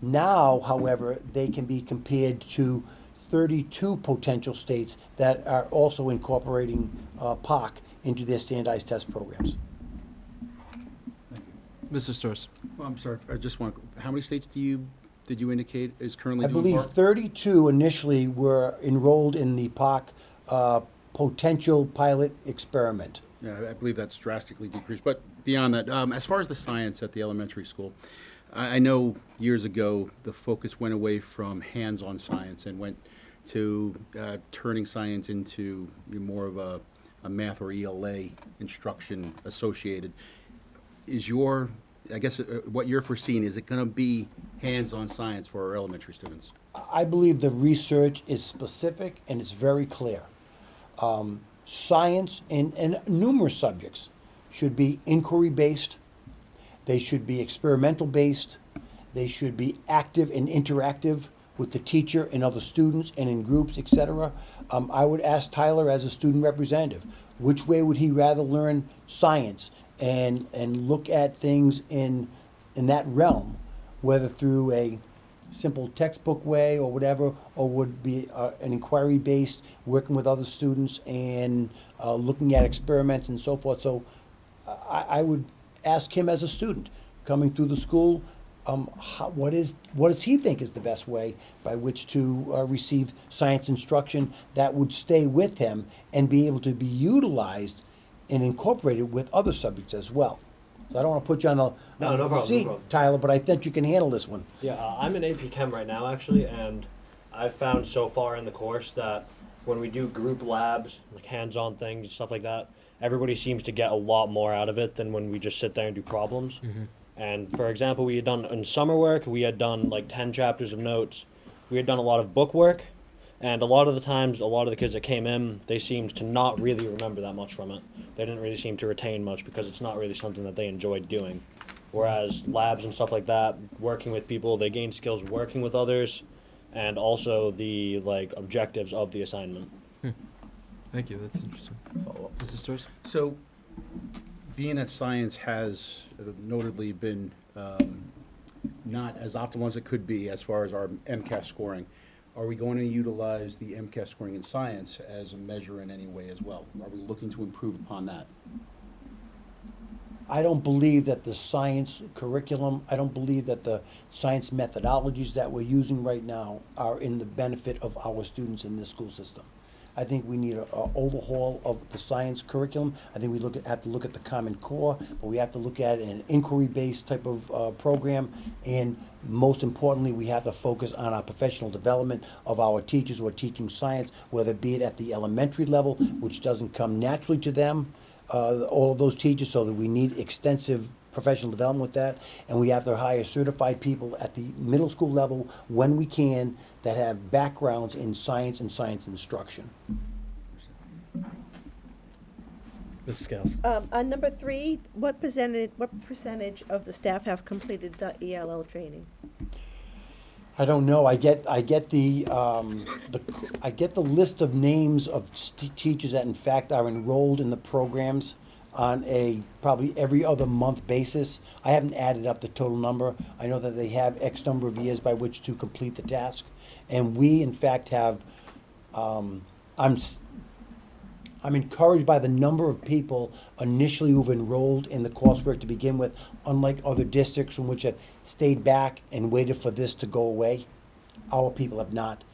Now, however, they can be compared to 32 potential states that are also incorporating PARC into their standardized test programs. Mr. Storrs. Well, I'm sorry, I just want, how many states did you indicate is currently I doing believe PARC? 32 initially were enrolled in the PARC potential pilot experiment. Yeah, I believe that's drastically decreased. But beyond that, as far as the science at the elementary school, I know years ago the focus went away from hands-on science and went to turning science into more of a math or ELA instruction associated. Is your, I guess, what you're foreseeing, is it going to be hands-on science for our elementary students? I believe the research is specific and it's very clear. Science and numerous subjects should be inquiry-based, they should be experimental-based, they should be active and interactive with the teacher and other students and in groups, etc. I would ask Tyler as a student representative, which way would he rather learn science and look at things in that realm, whether through a simple textbook way or whatever, or would be an inquiry-based, working with other students and looking at experiments and so forth. So I would ask him as a student coming through the school, what does he think is the best way by which to receive science instruction that would stay with him and be able to be utilized and incorporated with other subjects as well. So I don't want to put you on the No problem, seat, no problem. Tyler, but I think you can handle this one. Yeah, I'm in AP Chem right now, actually, and I've found so far in the course that when we do group labs, like hands-on things, stuff like that, everybody seems to get a lot more out of it than when we just sit there and do problems. Mm-hmm. And for example, we had done in summer work, we had done like 10 chapters of notes. We had done a lot of book work, and a lot of the times, a lot of the kids that came in, they seemed to not really remember that much from it. They didn't really seem to retain much because it's not really something that they enjoyed doing. Whereas labs and stuff like that, working with people, they gain skills working with others, and also the like objectives of the assignment. Thank you. That's interesting. follow-up. Mrs. Stores? So, being that science has notably been not as optimal as it could be as far as our MCAS scoring, are we going to utilize the MCAS scoring in science as a measure in any way as well? Are we looking to improve upon that? I don't believe that the science curriculum, I don't believe that the science methodologies that we're using right now are in the benefit of our students in this school system. I think we need a overhaul of the science curriculum. I think we have to look at the Common Core, but we have to look at an inquiry-based type of program. And most importantly, we have to focus on our professional development of our teachers who are teaching science, whether it be it at the elementary level, which doesn't come naturally to them, all of those teachers, so that we need extensive professional development with that. And we have to hire certified people at the middle school level when we can that have backgrounds in science and science instruction. Mrs. Scales? On number 3, what percentage of the staff have completed the ELL training? I don't know. I get the list of names of teachers that in fact are enrolled in the programs on a probably every other month basis. I haven't added up the total number. I know that they have X number of years by which to complete the task. And we in fact have, I'm encouraged by the number of people initially who've enrolled in the coursework to begin with, unlike other districts from which have stayed back and waited for this to go away. Our people have not.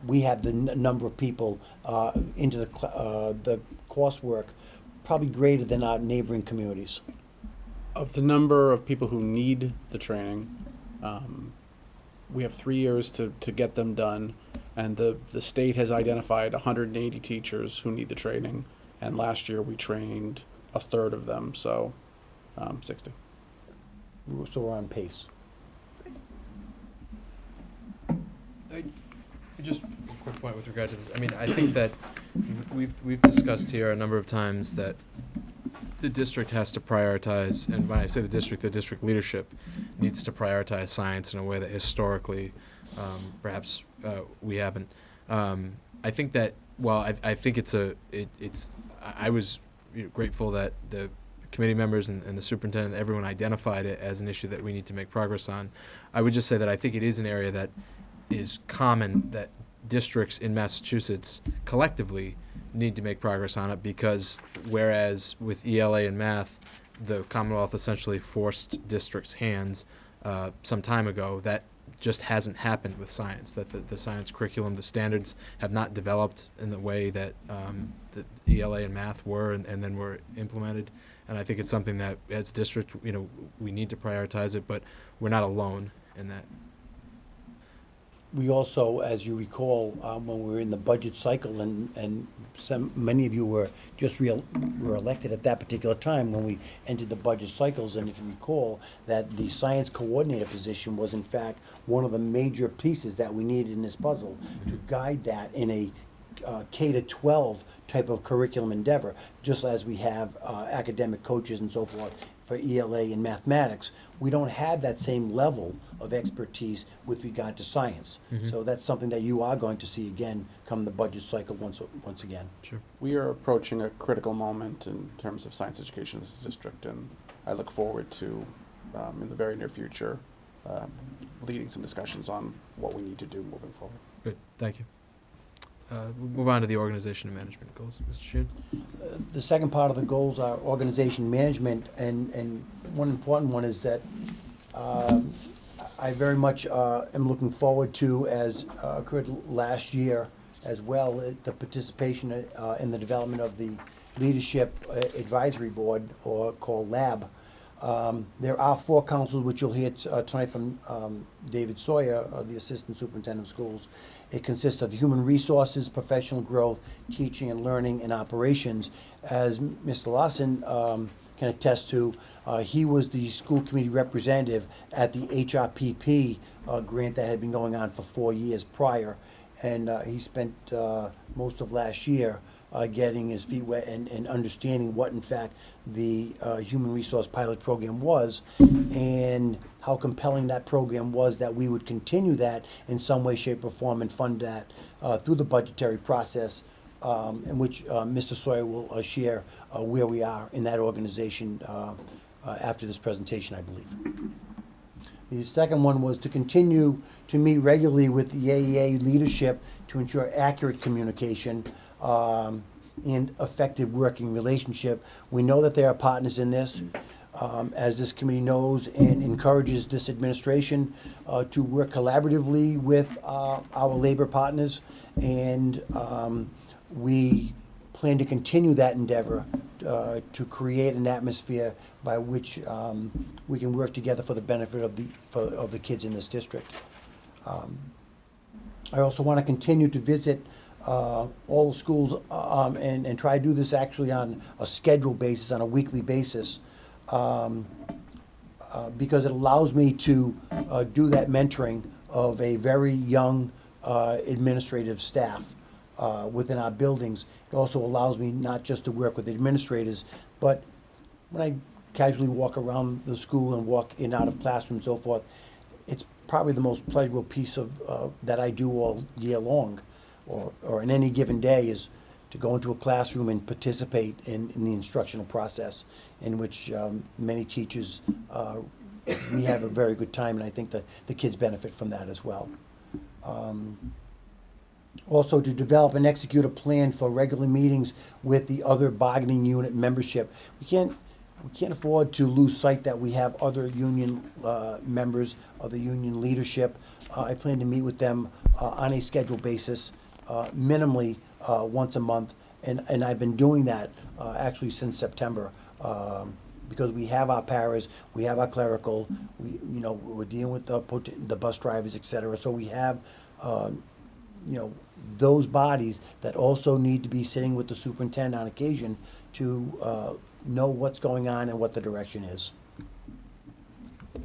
We have the number of people into the coursework probably greater than our neighboring communities. Of the number of people who need the training, we have 3 years to get them done. And the state has identified 180 teachers who need the training. And last year we trained a third of them, so 60. So we're on pace. Just a quick point with regard to this. I mean, I think that we've discussed here a number of times that the district has to prioritize, and when I say the district leadership needs to prioritize science in a way that historically perhaps we haven't. I think that I think I was grateful that the committee members and the superintendent, everyone identified it as an issue that we need to make progress on. I would just say that I think it is an area that is common that districts in Massachusetts collectively need to make progress on it, because whereas with ELA and math, the Commonwealth essentially forced districts' hands some time ago, that just hasn't happened with science, that the science curriculum, the standards have not developed in the way that the ELA and math were and then were implemented. And I think it's something that as district, we need to prioritize it, but we're not alone in that. We also, as you recall, when we were in the budget cycle, and many of you were were elected at that particular time when we entered the budget cycles, and if you recall, that the science coordinator position was in fact one of the major pieces that we needed in this puzzle to guide that in a K-12 type of curriculum endeavor, just as we have academic coaches and so forth for ELA and mathematics. We don't have that same level of expertise with regard to science. Mhm. So that's something that you are going to see again come the budget cycle once again. Sure. We are approaching a critical moment in terms of science education in this district, and I look forward to, in the very near future, leading some discussions on what we need to do moving forward. Good, thank you. We'll move on to the organization and management goals. Mr. Sheehan? The second part of the goals are organization management, and one important one is that I very much am looking forward to, as occurred last year as well, the participation in the development of the Leadership Advisory Board, or called LAB. There are 4 councils, which you'll hear tonight from David Sawyer, the Assistant Superintendent of Schools. It consists of human resources, professional growth, teaching and learning, and operations. As Mr. Lawson can attest to, he was the school committee representative at the HRPP grant that had been going on for 4 years prior. And he spent most of last year getting his feet wet and understanding what, in fact, the Human Resource Pilot Program was, and how compelling that program was, that we would continue that in some way, shape, or form and fund that through the budgetary process in which Mr. Sawyer will share where we are in that organization after this presentation, I believe. The second one was to continue to meet regularly with the AEA leadership to ensure accurate communication and effective working relationship. We know that they are partners in this, as this committee knows and encourages this administration to work collaboratively with our labor partners, and we plan to continue that endeavor to create an atmosphere by which we can work together for the benefit of the kids in this district. I also want to continue to visit all the schools and try to do this actually on a scheduled basis, on a weekly basis, because it allows me to do that mentoring of a very young administrative staff within our buildings. It also allows me not just to work with administrators, but when I casually walk around the school and walk in and out of classrooms and so forth, it's probably the most pleasurable piece of that I do all year long, or in any given day, is to go into a classroom and participate in the instructional process, in which many teachers, we have a very good time, and I think that the kids benefit from that as well. Also, to develop and execute a plan for regular meetings with the other bargaining unit membership. We can't afford to lose sight that we have other union members, other union leadership. I plan to meet with them on a scheduled basis, minimally once a month, and I've been doing that actually since September, because we have our paras, we have our clerical, we're dealing with the bus drivers, et cetera. So we have those bodies that also need to be sitting with the superintendent on occasion to know what's going on and what the direction is. I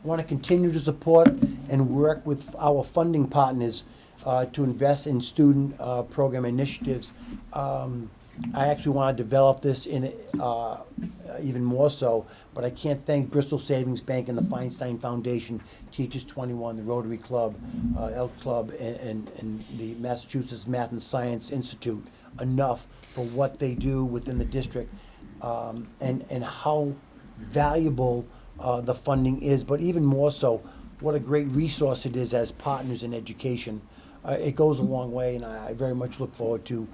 want to continue to support and work with our funding partners to invest in student program initiatives. I actually want to develop this in even more so, but I can't thank Bristol Savings Bank and the Feinstein Foundation, Teachers 21, the Rotary Club, Elk Club, and the Massachusetts Math and Science Institute enough for what they do within the district, and how valuable the funding is, but even more so, what a great resource it is as partners in education. It goes a long way, and I very much look forward to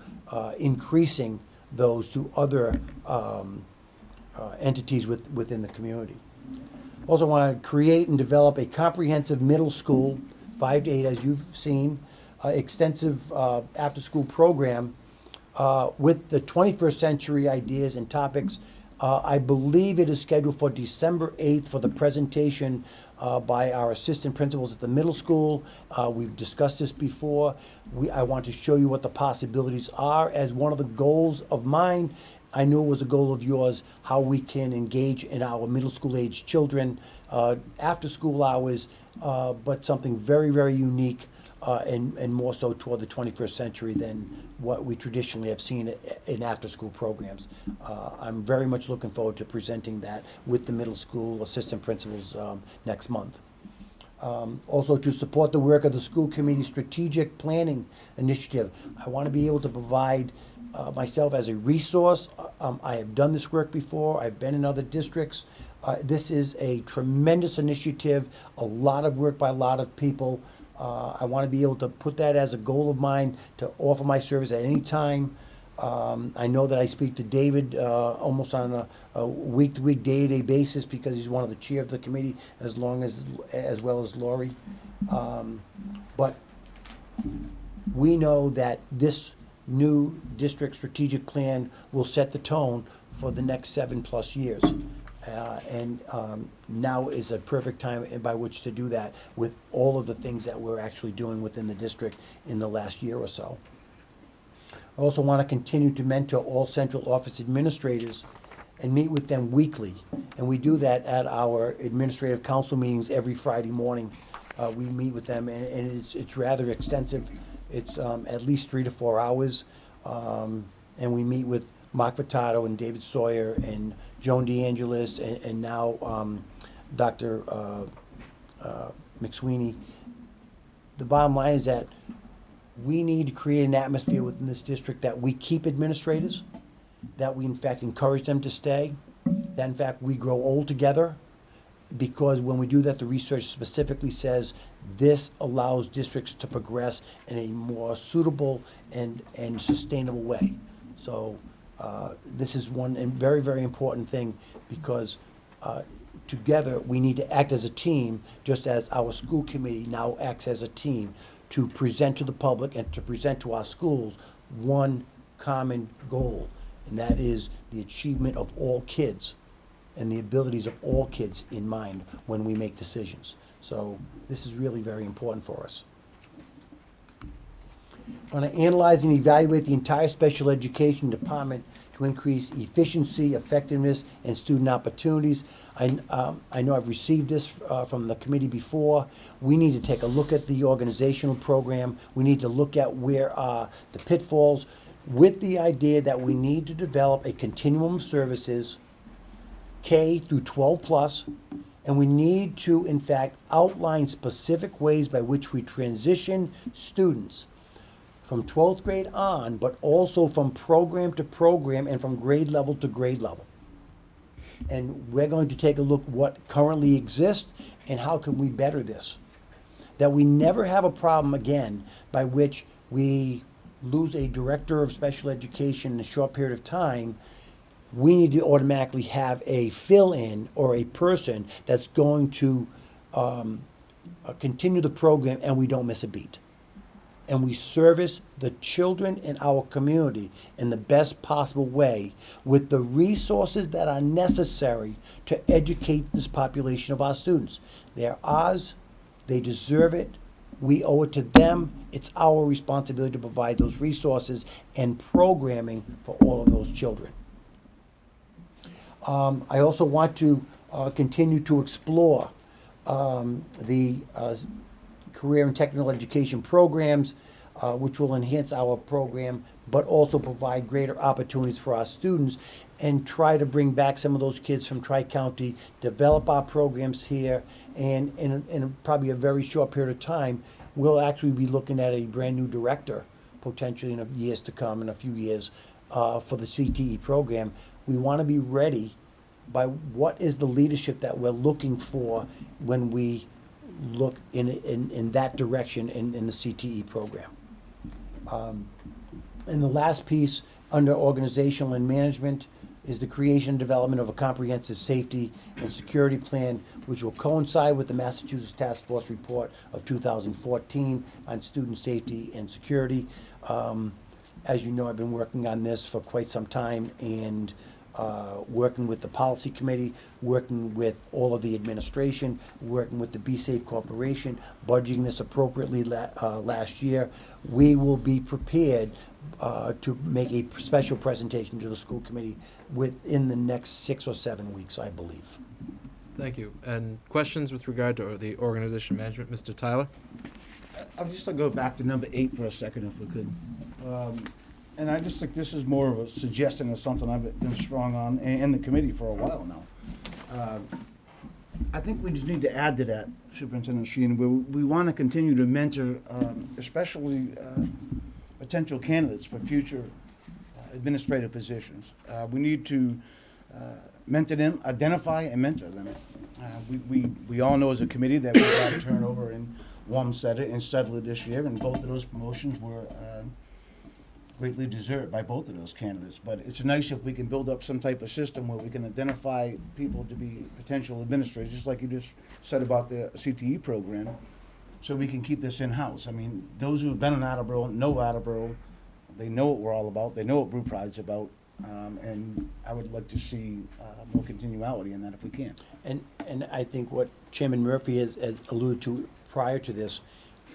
increasing those to other entities within the community. Also want to create and develop a comprehensive middle school, 5 to 8, as you've seen, extensive after-school program with the 21st century ideas and topics. I believe it is scheduled for December 8th for the presentation by our assistant principals at the middle school. We've discussed this before. I want to show you what the possibilities are as one of the goals of mine. I knew it was a goal of yours, how we can engage in our middle school age children after school hours, but something very, very unique and more so toward the 21st century than what we traditionally have seen in after-school programs. I'm very much looking forward to presenting that with the middle school assistant principals next month. Also, to support the work of the school committee strategic planning initiative, I want to be able to provide myself as a resource. I have done this work before. I've been in other districts. This is a tremendous initiative, a lot of work by a lot of people. I want to be able to put that as a goal of mine to offer my service at any time. I know that I speak to David almost on a week-to-week, day-to-day basis because he's one of the chair of the committee, as well as Lori. But we know that this new district strategic plan will set the tone for the next 7+ years. And now is a perfect time by which to do that with all of the things that we're actually doing within the district in the last year or so. I also want to continue to mentor all central office administrators and meet with them weekly. And we do that at our administrative council meetings every Friday morning. We meet with them, and it's rather extensive. It's at least 3 to 4 hours. And we meet with Mark Furtado and David Sawyer and Joan DeAngelis and now Dr. McSweeney. The bottom line is that we need to create an atmosphere within this district that we keep administrators, that we in fact encourage them to stay, that in fact we grow old together, because when we do that, the research specifically says this allows districts to progress in a more suitable and sustainable way. So this is one and very, very important thing, because together we need to act as a team, just as our school committee now acts as a team to present to the public and to present to our schools one common goal, and that is the achievement of all kids and the abilities of all kids in mind when we make decisions. So this is really very important for us. On to analyze and evaluate the entire special education department to increase efficiency, effectiveness, and student opportunities. I know I've received this from the committee before. We need to take a look at the organizational program. We need to look at where are the pitfalls, with the idea that we need to develop a continuum of services, K through 12 plus, and we need to, in fact, outline specific ways by which we transition students from 12th grade on, but also from program to program and from grade level to grade level. And we're going to take a look what currently exists and how can we better this. That we never have a problem again by which we lose a director of special education in a short period of time. We need to automatically have a fill-in or a person that's going to continue the program, and we don't miss a beat. And we service the children in our community in the best possible way with the resources that are necessary to educate this population of our students. They're ours, they deserve it, we owe it to them. It's our responsibility to provide those resources and programming for all of those children. I also want to continue to explore the career and technical education programs, which will enhance our program, but also provide greater opportunities for our students, and try to bring back some of those kids from Tri-County, develop our programs here, and in probably a very short period of time, we'll actually be looking at a brand new director, potentially in years to come, in a few years, for the CTE program. We want to be ready by what is the leadership that we're looking for when we look in that direction in the CTE program. And the last piece under organizational and management is the creation and development of a comprehensive safety and security plan, which will coincide with the Massachusetts Task Force report of 2014 on student safety and security. As you know, I've been working on this for quite some time, and working with the policy committee, working with all of the administration, working with the Be Safe Corporation, budgeting this appropriately last year. We will be prepared to make a special presentation to the school committee within the next 6 or 7 weeks, I believe. Thank you. And questions with regard to the organization management, Mr. Tyler? I'll just go back to number 8 for a second, if we could. And I just think this is more of a suggestion of something I've been strong on in the committee for a while now. I think we just need to add to that, Superintendent Sheehan. We want to continue to mentor, especially potential candidates for future administrative positions. We need to mentor them, identify and mentor them. We all know as a committee that we had turnover in Wamsutta and Studley this year, and both of those promotions were greatly deserved by both of those candidates. But it's nice if we can build up some type of system where we can identify people to be potential administrators, just like you just said about the CTE program, so we can keep this in-house. I mean, those who have been in Attleboro know Attleboro. They know what we're all about. They know what Brew Pride's about. And I would like to see more continuality in that if we can. And I think what Chairman Murphy has alluded to prior to this,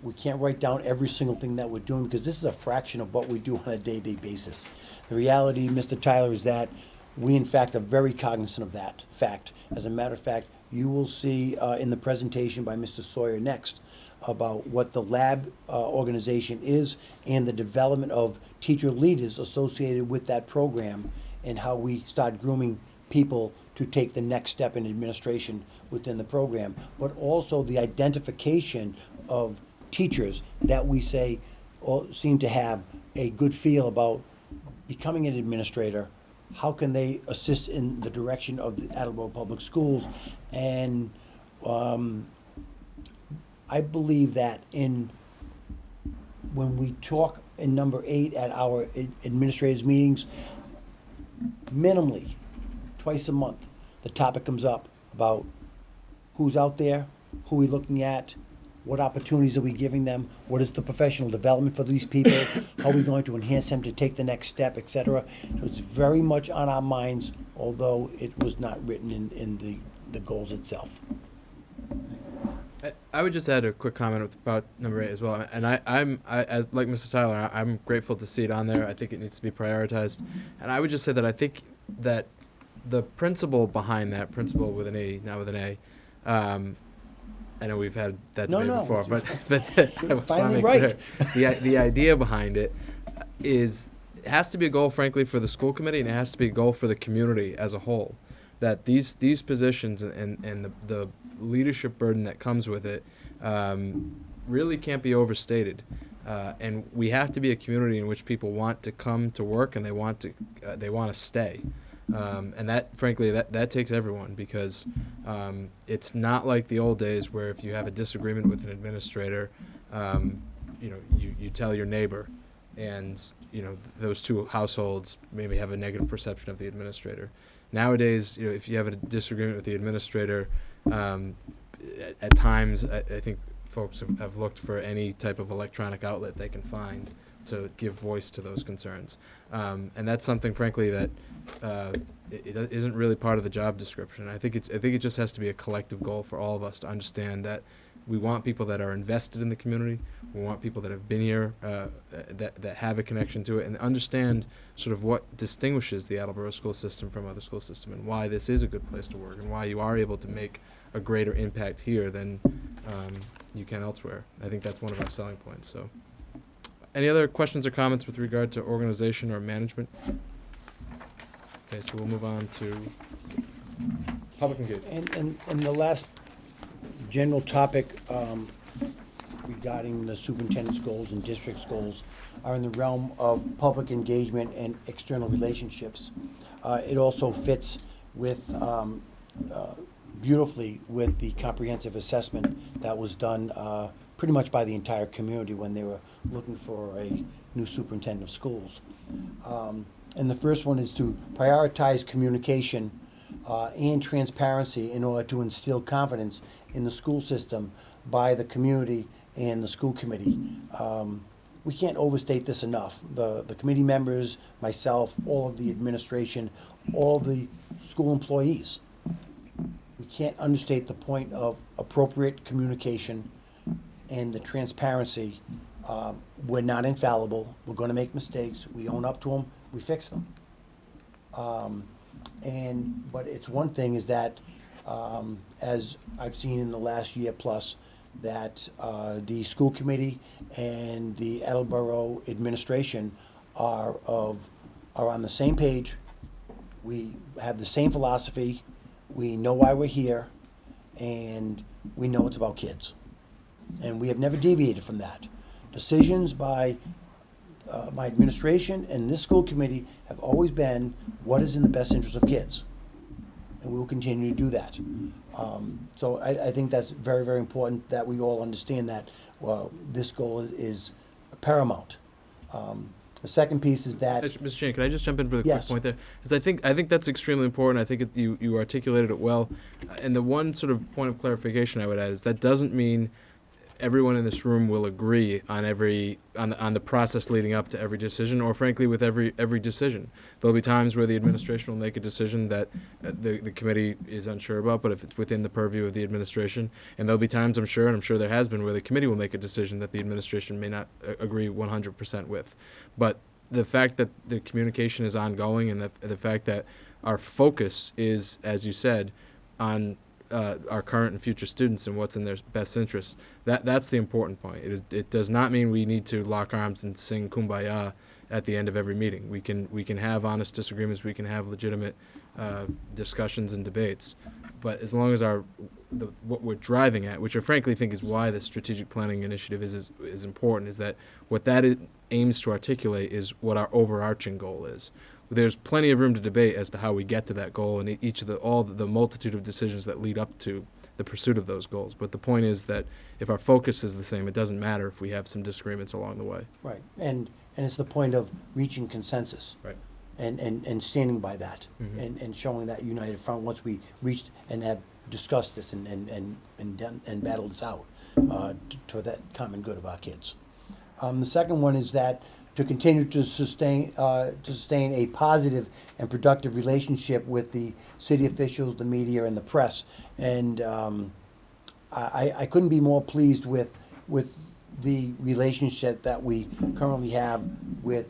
we can't write down every single thing that we're doing, because this is a fraction of what we do on a day-to-day basis. The reality, Mr. Tyler, is that we in fact are very cognizant of that fact. As a matter of fact, you will see in the presentation by Mr. Sawyer next about what the lab organization is and the development of teacher leaders associated with that program, and how we start grooming people to take the next step in administration within the program, but also the identification of teachers that we say all seem to have a good feel about becoming an administrator. How can they assist in the direction of the Attleboro Public Schools? And I believe that when we talk in number 8 at our administrators' meetings, minimally, twice a month, the topic comes up about who's out there, who are we looking at, what opportunities are we giving them, what is the professional development for these people, how are we going to enhance them to take the next step, et cetera. So it's very much on our minds, although it was not written in the goals itself. I would just add a quick comment about number 8 as well. And I'm as like Mr. Tyler, I'm grateful to see it on there. I think it needs to be prioritized. And I would just say that I think that the principle behind that, principle with an E, not with an A, I know we've had that debate before, but I just want to make clear. The idea behind it is, it has to be a goal, frankly, for the school committee, and it has to be a goal for the community as a whole. That these positions and the leadership burden that comes with it really can't be overstated. And we have to be a community in which people want to come to work and they want to stay. And that, frankly, that takes everyone, because it's not like the old days where if you have a disagreement with an administrator, you tell your neighbor, and those two households maybe have a negative perception of the administrator. Nowadays, if you have a disagreement with the administrator, at times I think folks have looked for any type of electronic outlet they can find to give voice to those concerns. And that's something, frankly, that it isn't really part of the job description. I think it just has to be a collective goal for all of us to understand that we want people that are invested in the community. We want people that have been here, that have a connection to it, and understand sort of what distinguishes the Attleboro school system from other school systems, and why this is a good place to work, and why you are able to make a greater impact here than you can elsewhere. I think that's one of our selling points. So, any other questions or comments with regard to organization or management? Okay, so we'll move on to public engagement. And the last general topic regarding the superintendent's goals and district's goals are in the realm of public engagement and external relationships. It also fits with beautifully with the comprehensive assessment that was done pretty much by the entire community when they were looking for a new superintendent of schools. And the first one is to prioritize communication and transparency in order to instill confidence in the school system by the community and the school committee. We can't overstate this enough. The committee members, myself, all of the administration, all of the school employees. We can't understate the point of appropriate communication and the transparency. We're not infallible. We're going to make mistakes. We own up to them. We fix them. But it's one thing is that, as I've seen in the last year plus, that the school committee and the Attleboro administration are on the same page. We have the same philosophy. We know why we're here, and we know it's about kids. And we have never deviated from that. Decisions by my administration and this school committee have always been what is in the best interest of kids. And we will continue to do that. So I think that's very, very important that we all understand that this goal is paramount. The second piece is that... Mr. Chan, can I just jump in for the Yes. quick point there? Because I think that's extremely important. I think you articulated it well. And the one sort of point of clarification I would add is that doesn't mean everyone in this room will agree on on the process leading up to every decision, or frankly with every decision. There'll be times where the administration will make a decision that the committee is unsure about, but if it's within the purview of the administration, and there'll be times, I'm sure there has been, where the committee will make a decision that the administration may not agree 100% with. But the fact that the communication is ongoing, and the fact that our focus is, as you said, on our current and future students and what's in their best interest, that's the important point. It does not mean we need to lock arms and sing Kumbaya at the end of every meeting. We can have honest disagreements, we can have legitimate discussions and debates, but as long as what we're driving at, which I frankly think is why the strategic planning initiative is important, is that what that aims to articulate is what our overarching goal is. There's plenty of room to debate as to how we get to that goal and each of all the multitude of decisions that lead up to the pursuit of those goals. But the point is that if our focus is the same, it doesn't matter if we have some disagreements along the way. Right, and it's the point of reaching consensus. Right. And standing by that, Mhm. and showing that united front once we reached and have discussed this and battled this out for that common good of our kids. The second one is that to continue to sustain a positive and productive relationship with the city officials, the media, and the press. And I couldn't be more pleased with the relationship that we currently have with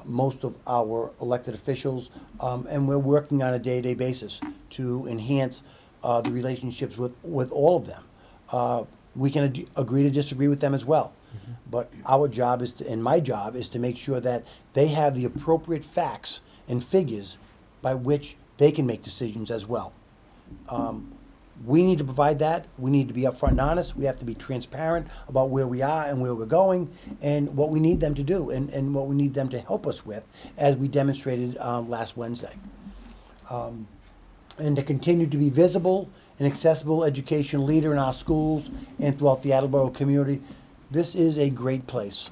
most of our elected officials, and we're working on a day-to-day basis to enhance the relationships with all of them. We can agree to disagree with them as well. But our job and my job is to make sure that they have the appropriate facts and figures by which they can make decisions as well. We need to provide that. We need to be upfront and honest. We have to be transparent about where we are and where we're going and what we need them to do and what we need them to help us with, as we demonstrated last Wednesday. And to continue to be visible and accessible education leader in our schools and throughout the Attleboro community. This is a great place.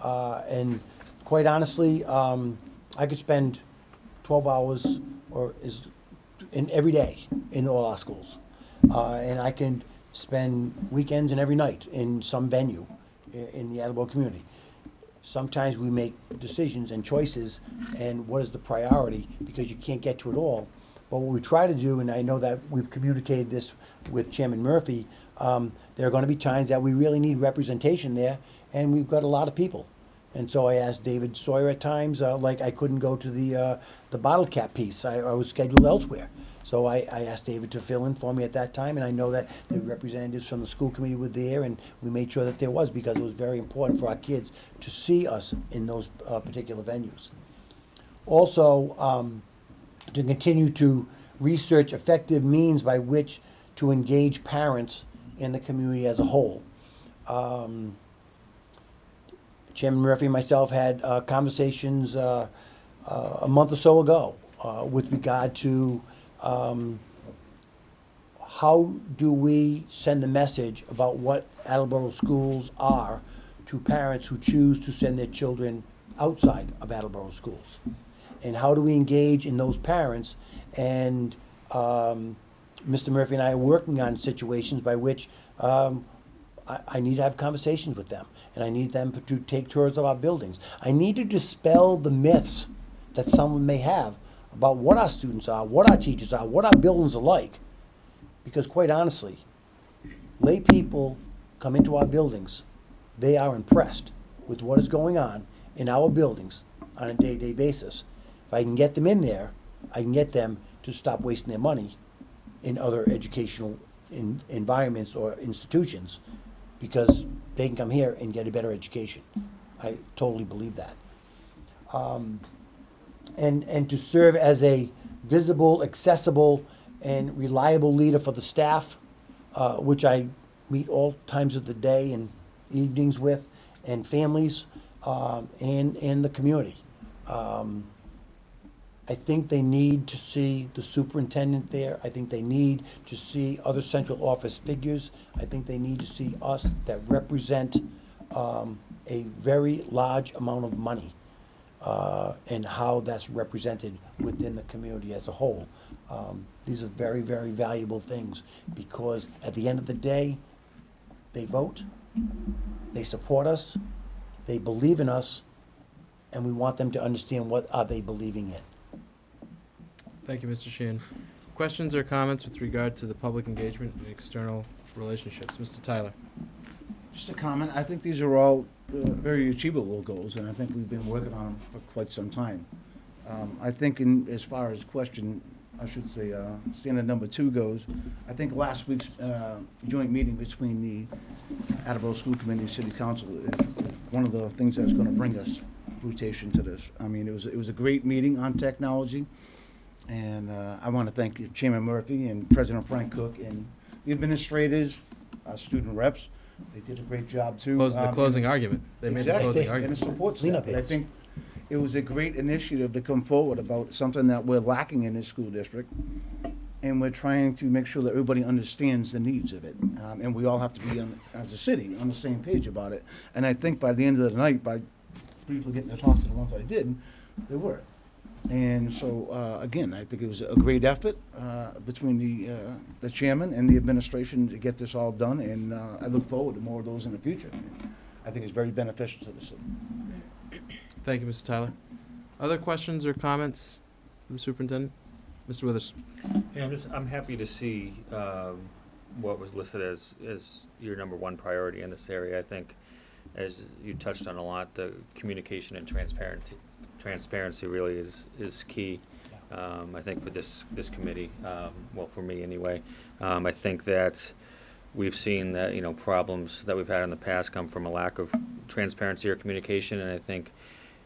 And quite honestly, I could spend 12 hours in every day in all our schools. And I can spend weekends and every night in some venue in the Attleboro community. Sometimes we make decisions and choices, and what is the priority, because you can't get to it all. But what we try to do, and I know that we've communicated this with Chairman Murphy, there are going to be times that we really need representation there, and we've got a lot of people. And so I asked David Sawyer at times, like I couldn't go to the bottle cap piece. I was scheduled elsewhere. So I asked David to fill in for me at that time, and I know that the representatives from the school committee were there, and we made sure that there was, because it was very important for our kids to see us in those particular venues. Also, to continue to research effective means by which to engage parents and the community as a whole. Chairman Murphy and myself had conversations a month or so ago with regard to how do we send the message about what Attleboro schools are to parents who choose to send their children outside of Attleboro schools? And how do we engage in those parents? And Mr. Murphy and I are working on situations by which I need to have conversations with them, and I need them to take tours of our buildings. I need to dispel the myths that someone may have about what our students are, what our teachers are, what our buildings are like. Because quite honestly, lay people come into our buildings, they are impressed with what is going on in our buildings on a day-to-day basis. If I can get them in there, I can get them to stop wasting their money in other educational environments or institutions, because they can come here and get a better education. I totally believe that. And to serve as a visible, accessible, and reliable leader for the staff, which I meet all times of the day and evenings with, and families, and the community. I think they need to see the superintendent there. I think they need to see other central office figures. I think they need to see us that represent a very large amount of money and how that's represented within the community as a whole. These are very, very valuable things, because at the end of the day, they vote, they support us, they believe in us, and we want them to understand what are they believing in. Thank you, Mr. Sheehan. Questions or comments with regard to the public engagement and external relationships? Mr. Tyler. Just a comment. I think these are all very achievable goals, and I think we've been working on them for quite some time. I think as far as standard number 2 goes, I think last week's joint meeting between the Attleboro School Committee and City Council is one of the things that's going to bring us fruition to this. I mean, it was a great meeting on technology, and I want to thank Chairman Murphy and President Frank Cook and the administrators, student reps. They did a great job too. The closing argument. They made the closing And argument. the support Cleanup staff. But I aides. think it was a great initiative to come forward about something that we're lacking in this school district. And we're trying to make sure that everybody understands the needs of it. And we all have to be, as a city, on the same page about it. And I think by the end of the night, by briefly getting to talk to the ones that I did, they were. And so, again, I think it was a great effort between the chairman and the administration to get this all done. And I look forward to more of those in the future. I think it's very beneficial to the city. Thank you, Mr. Tyler. Other questions or comments for the superintendent? Mr. Withers. Yeah, I'm happy to see what was listed as your number one priority in this area. I think, as you touched on a lot, the communication and transparency really is key. I think for this committee, well, for me anyway. I think that we've seen that problems that we've had in the past come from a lack of transparency or communication, and I think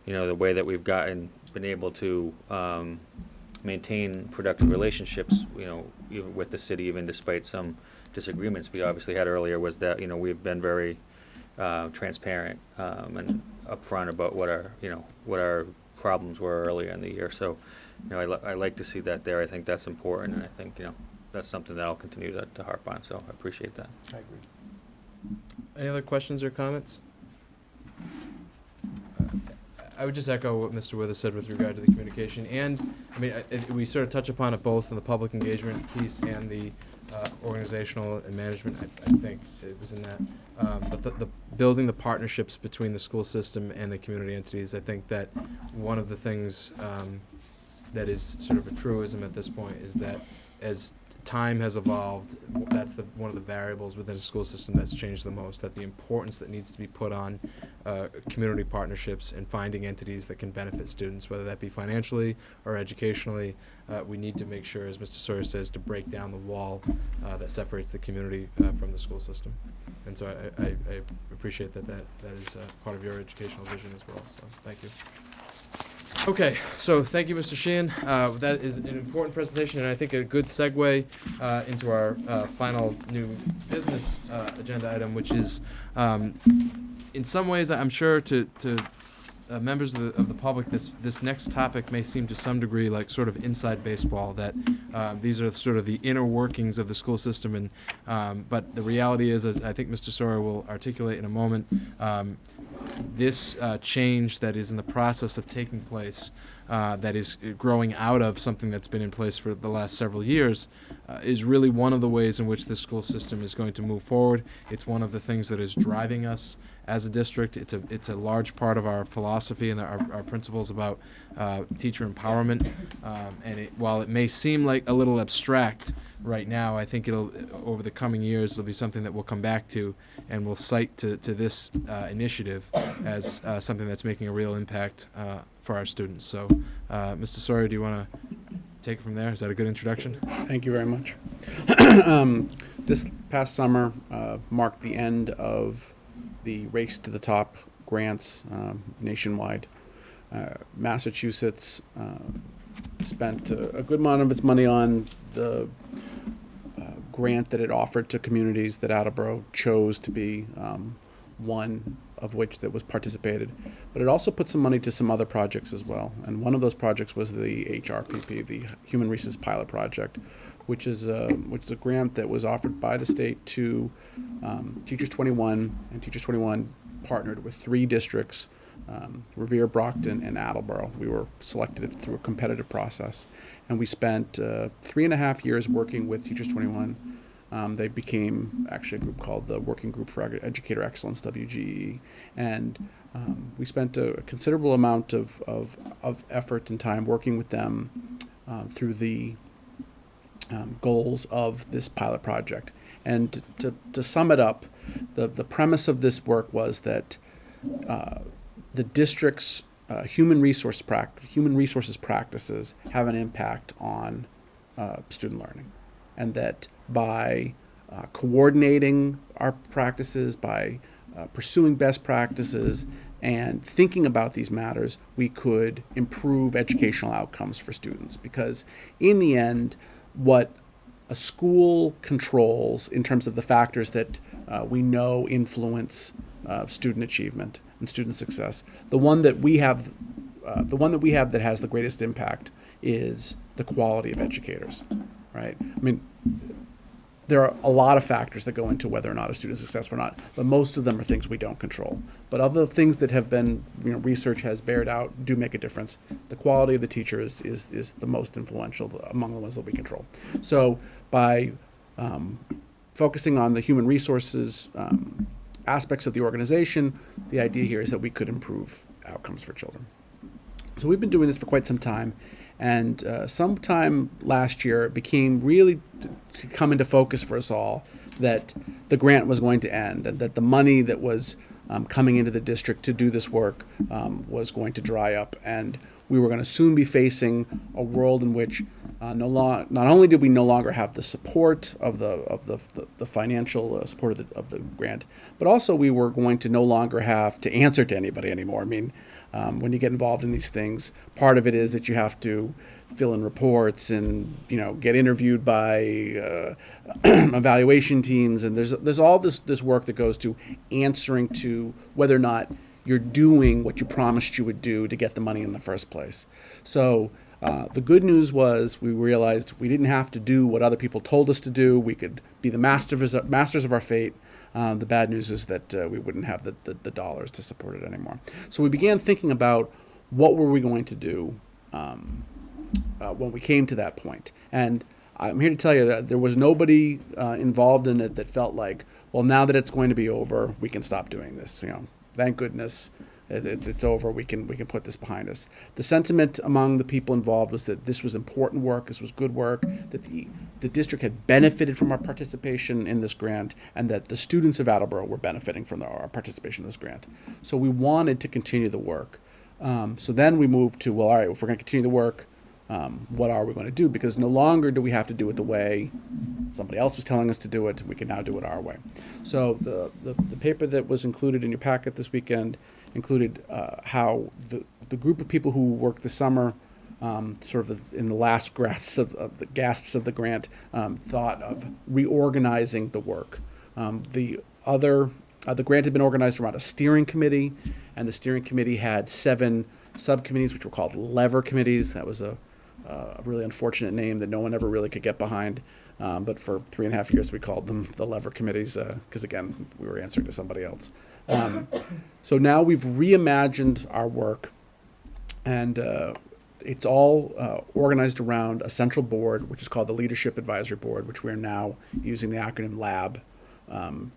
the way that we've been able to maintain productive relationships, even with the city, even despite some disagreements we obviously had earlier, was that we've been very transparent and upfront about what our problems were earlier in the year. So, I like to see that there. I think that's important, and I think that's something that I'll continue to harp on. So I appreciate that. I agree. Any other questions or comments? I would just echo what Mr. Withers said with regard to the communication, and I mean, we sort of touch upon it both in the public engagement piece and the organizational and management. I think it was in that, but the building the partnerships between the school system and the community entities. I think that one of the things that is sort of a truism at this point is that as time has evolved, that's one of the variables within a school system that's changed the most, that the importance that needs to be put on community partnerships and finding entities that can benefit students, whether that be financially or educationally. We need to make sure, as Mr. Sawyer says, to break down the wall that separates the community from the school system. And so I appreciate that is part of your educational vision as well, so thank you. Okay, so thank you, Mr. Sheehan. That is an important presentation, and I think a good segue into our final new business agenda item, which is, in some ways, I'm sure to members of the public, this next topic may seem to some degree like sort of inside baseball, that these are sort of the inner workings of the school system, and but the reality is, as I think Mr. Sawyer will articulate in a moment, this change that is in the process of taking place, that is growing out of something that's been in place for the last several years, is really one of the ways in which the school system is going to move forward. It's one of the things that is driving us as a district. It's a large part of our philosophy and our principles about teacher empowerment. And while it may seem like a little abstract right now, I think over the coming years, it'll be something that we'll come back to, and we'll cite to this initiative as something that's making a real impact for our students. So, Mr. Sawyer, do you want to take it from there? Is that a good introduction? Thank you very much. This past summer marked the end of the Race to the Top grants nationwide. Massachusetts spent a good amount of its money on the grant that it offered to communities that Attleboro chose to be one of which that was participated. But it also put some money to some other projects as well. And one of those projects was the HRPP, the Human Resources Pilot Project, which is a grant that was offered by the state to Teachers 21, and Teachers 21 partnered with 3 districts, Revere, Brockton, and Attleboro. We were selected through a competitive process, and we spent 3.5 years working with Teachers 21. They became actually a group called the Working Group for Educator Excellence, WGE, and we spent a considerable amount of effort and time working with them through the goals of this pilot project. And to sum it up, the premise of this work was that the district's human resources practices have an impact on student learning, and that by coordinating our practices, by pursuing best practices, and thinking about these matters, we could improve educational outcomes for students. Because in the end, what a school controls in terms of the factors that we know influence student achievement and student success, the one that we have that has the greatest impact is the quality of educators, right? I mean, there are a lot of factors that go into whether or not a student is successful or not, but most of them are things we don't control. But of the things that have been, research has bared out, do make a difference. The quality of the teacher is the most influential among the ones that we control. So by focusing on the human resources aspects of the organization, the idea here is that we could improve outcomes for children. So we've been doing this for quite some time. And sometime last year, it became really to come into focus for us all that the grant was going to end, and that the money that was coming into the district to do this work was going to dry up, and we were going to soon be facing a world in which not only did we no longer have the support of the financial support of the grant, but also we were going to no longer have to answer to anybody anymore. I mean, when you get involved in these things, part of it is that you have to fill in reports and get interviewed by evaluation teams, and there's all this work that goes to answering to whether or not you're doing what you promised you would do to get the money in the first place. So the good news was we realized we didn't have to do what other people told us to do. We could be the masters of our fate. The bad news is that we wouldn't have the dollars to support it anymore. So we began thinking about what were we going to do when we came to that point. And I'm here to tell you that there was nobody involved in it that felt like, well, now that it's going to be over, we can stop doing this. Thank goodness it's over. We can put this behind us. The sentiment among the people involved was that this was important work, this was good work, that the district had benefited from our participation in this grant, and that the students of Attleboro were benefiting from our participation in this grant. So we wanted to continue the work. So then we moved to, well, all right, if we're going to continue the work, what are we going to do? Because no longer do we have to do it the way somebody else was telling us to do it. We can now do it our way. So the paper that was included in your packet this weekend included how the group of people who worked this summer, sort of in the last gasps of the grant, thought of reorganizing the work. The grant had been organized around a steering committee, and the steering committee had 7 subcommittees, which were called lever committees. That was a really unfortunate name that no one ever really could get behind. But for 3.5 years, we called them the lever committees because, again, we were answering to somebody else. So now we've reimagined our work, and it's all organized around a central board, which is called the Leadership Advisory Board, which we're now using the acronym LAB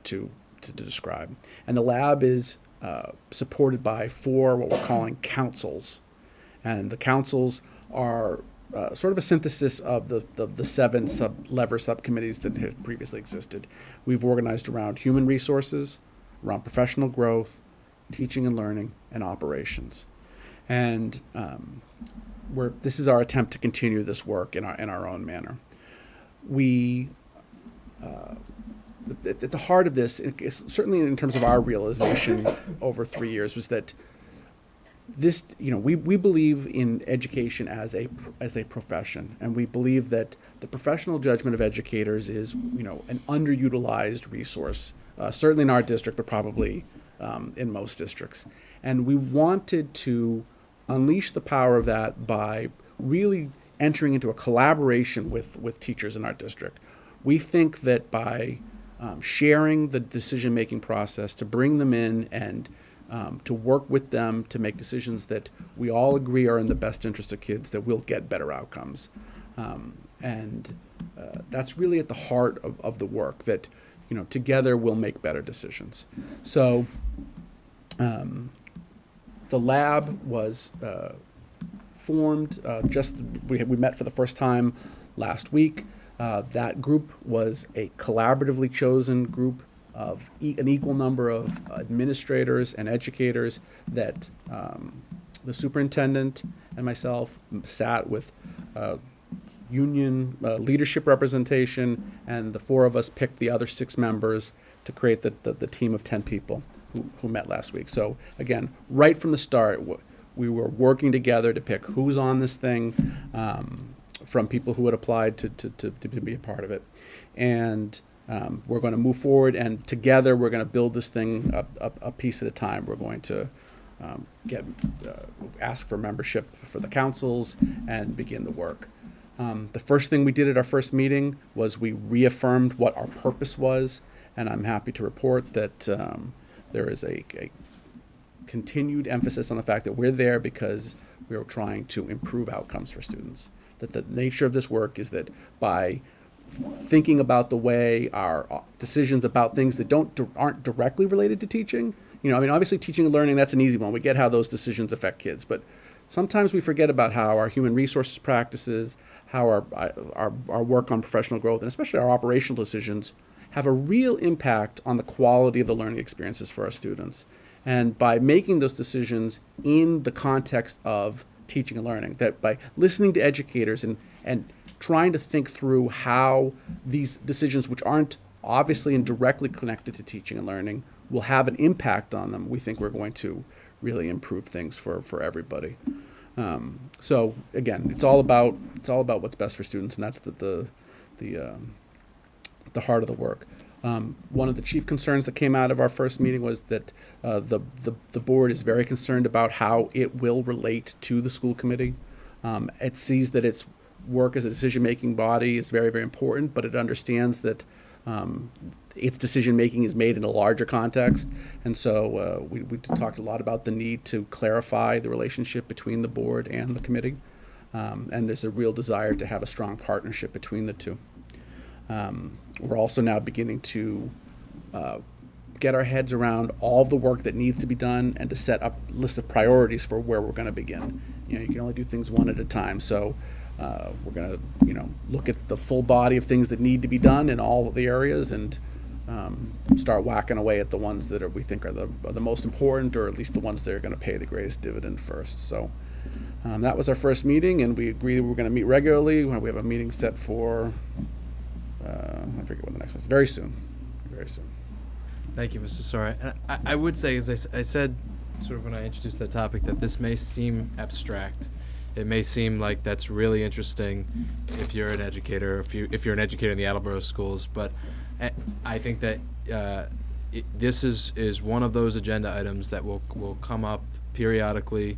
to describe. And the LAB is supported by 4 what we're calling councils. And the councils are sort of a synthesis of the 7 lever subcommittees that had previously existed. We've organized around human resources, around professional growth, teaching and learning, and operations. And this is our attempt to continue this work in our own manner. We at the heart of this, certainly in terms of our realization over 3 years, was that this, we believe in education as a profession, and we believe that the professional judgment of educators is, an underutilized resource, certainly in our district, but probably in most districts. And we wanted to unleash the power of that by really entering into a collaboration with teachers in our district. We think that by sharing the decision-making process, to bring them in and to work with them to make decisions that we all agree are in the best interest of kids, that we'll get better outcomes. And that's really at the heart of the work, that together we'll make better decisions. So the lab was formed, we met for the first time last week. That group was a collaboratively chosen group of an equal number of administrators and educators that the superintendent and myself sat with union leadership representation, and the 4 of us picked the other 6 members to create the team of 10 people. who met last week. So again, right from the start, we were working together to pick who's on this thing, from people who had applied to be a part of it. And we're going to move forward, and together we're going to build this thing a piece at a time. We're going to ask for membership for the councils and begin the work. The first thing we did at our first meeting was we reaffirmed what our purpose was, and I'm happy to report that there is a continued emphasis on the fact that we're there because we're trying to improve outcomes for students. That the nature of this work is that by thinking about the way our decisions about things that aren't directly related to teaching, obviously teaching and learning, that's an easy one. We get how those decisions affect kids, but sometimes we forget about how our human resources practices, how our work on professional growth, and especially our operational decisions have a real impact on the quality of the learning experiences for our students. And by making those decisions in the context of teaching and learning, that by listening to educators and trying to think through how these decisions, which aren't obviously and directly connected to teaching and learning, will have an impact on them, we think we're going to really improve things for everybody. So again, it's all about what's best for students, and that's the heart of the work. One of the chief concerns that came out of our first meeting was that the board is very concerned about how it will relate to the school committee. It sees that its work as a decision-making body is very, very important, but it understands that its decision-making is made in a larger context. And so we talked a lot about the need to clarify the relationship between the board and the committee. And there's a real desire to have a strong partnership between the two. We're also now beginning to get our heads around all of the work that needs to be done and to set up a list of priorities for where we're going to begin. You can only do things one at a time. So we're going to, look at the full body of things that need to be done in all of the areas and start whacking away at the ones that we think are the most important, or at least the ones that are going to pay the greatest dividend first. So that was our first meeting, and we agreed we were going to meet regularly. We have a meeting set for, I forget when the next one is. Very soon. Very soon. Thank you, Mr. Sora. And I would say, as I said sort of when I introduced that topic, that this may seem abstract. It may seem like that's really interesting if you're an educator, if you're an educator in the Attleboro schools, but I think that this is one of those agenda items that will come up periodically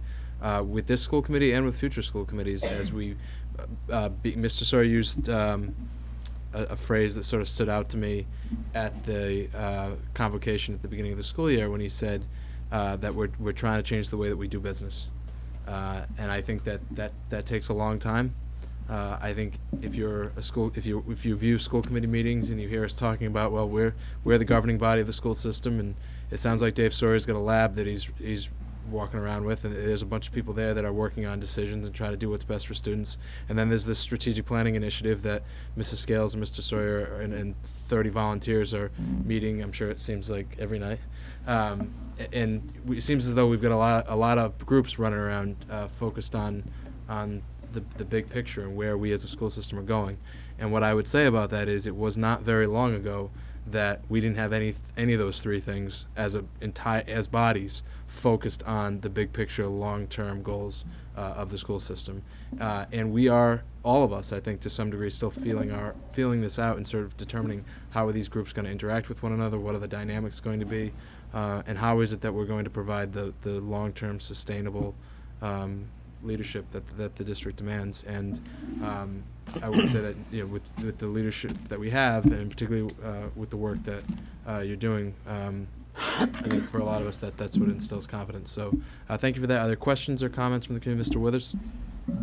with this school committee and with future school committees as we, Mr. Sawyer used a phrase that sort of stood out to me at the convocation at the beginning of the school year when he said that we're trying to change the way that we do business. And I think that takes a long time. I think if you view school committee meetings and you hear us talking about, well, we're the governing body of the school system, and it sounds like Dave Sawyer's got a lab that he's walking around with, and there's a bunch of people there that are working on decisions and trying to do what's best for students. And then there's this strategic planning initiative that Mrs. Scales and Mr. Sawyer and 30 volunteers are meeting. I'm sure it seems like every night. And it seems as though we've got a lot of groups running around focused on the big picture and where we as a school system are going. And what I would say about that is it was not very long ago that we didn't have any of those three things as bodies focused on the big picture, long-term goals of the school system. And we are, all of us, I think, to some degree, still feeling this out and sort of determining how are these groups going to interact with one another, what are the dynamics going to be, and how is it that we're going to provide the long-term sustainable leadership that the district demands. And I would say that with the leadership that we have, and particularly with the work that you're doing, I think for a lot of us that's what instills confidence. So thank you for that. Are there questions or comments from the committee? Mr. Withers?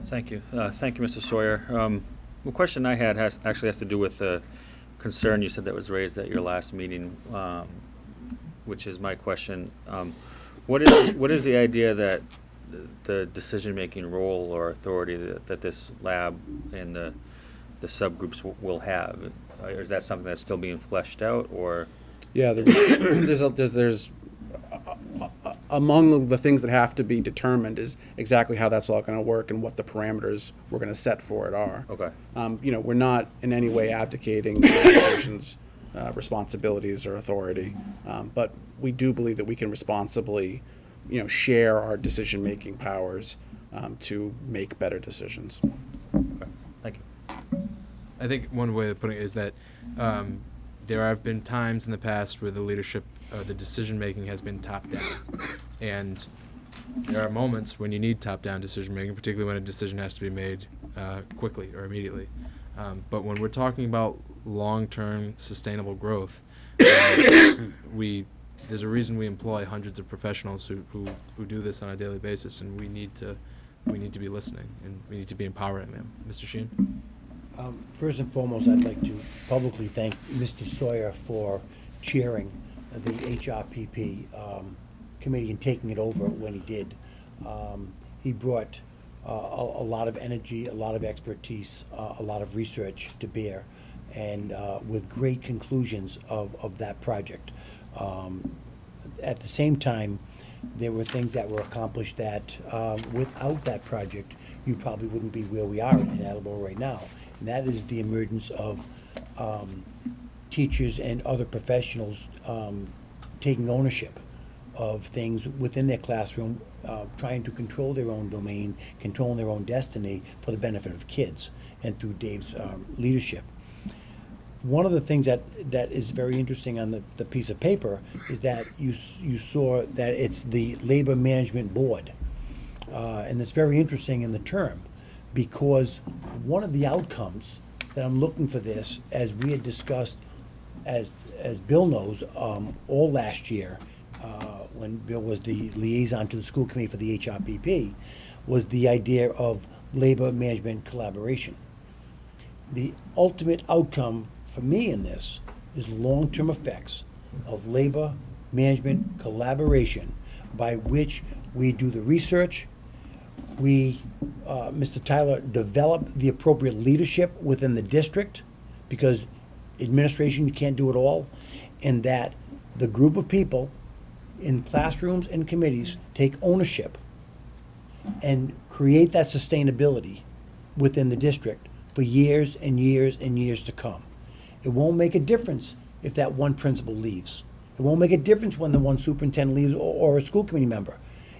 Thank you. Thank you, Mr. Sawyer. The question I had has to do with the concern you said that was raised at your last meeting, which is my question. What is the idea that the decision-making role or authority that this lab and the subgroups will have? Is that something that's still being fleshed out, or? Yeah, there's among the things that have to be determined is exactly how that's all going to work and what the parameters we're going to set for it are. Okay. We're not in any way abdicating the organization's responsibilities or authority. But we do believe that we can responsibly, share our decision-making powers to make better decisions. Thank you. I think one way of putting it is that there have been times in the past where the leadership, the decision-making has been top-down. And there are moments when you need top-down decision-making, particularly when a decision has to be made quickly or immediately. But when we're talking about long-term sustainable growth, there's a reason we employ hundreds of professionals who do this on a daily basis, and we need to be listening, and we need to be empowering them. Mr. Sheen? First and foremost, I'd like to publicly thank Mr. Sawyer for chairing the HRPP committee and taking it over when he did. He brought a lot of energy, a lot of expertise, a lot of research to bear, and with great conclusions of that project. At the same time, there were things that were accomplished that without that project, you probably wouldn't be where we are in Attleboro right now. And that is the emergence of teachers and other professionals taking ownership of things within their classroom, trying to control their own domain, controlling their own destiny for the benefit of kids, and through Dave's leadership. One of the things that is very interesting on the piece of paper is that you saw that it's the Labor Management Board. And it's very interesting in the term, because one of the outcomes that I'm looking for this, as we had discussed, as Bill knows, all last year, when Bill was the liaison to the school committee for the HRPP, was the idea of labor management collaboration. The ultimate outcome for me in this is long-term effects of labor management collaboration, by which we do the research, we, Mr. Tyler, develop the appropriate leadership within the district, because administration, you can't do it all, and that the group of people in classrooms and committees take ownership and create that sustainability within the district for years and years and years to come. It won't make a difference if that one principal leaves. It won't make a difference when the one superintendent leaves or a school committee member.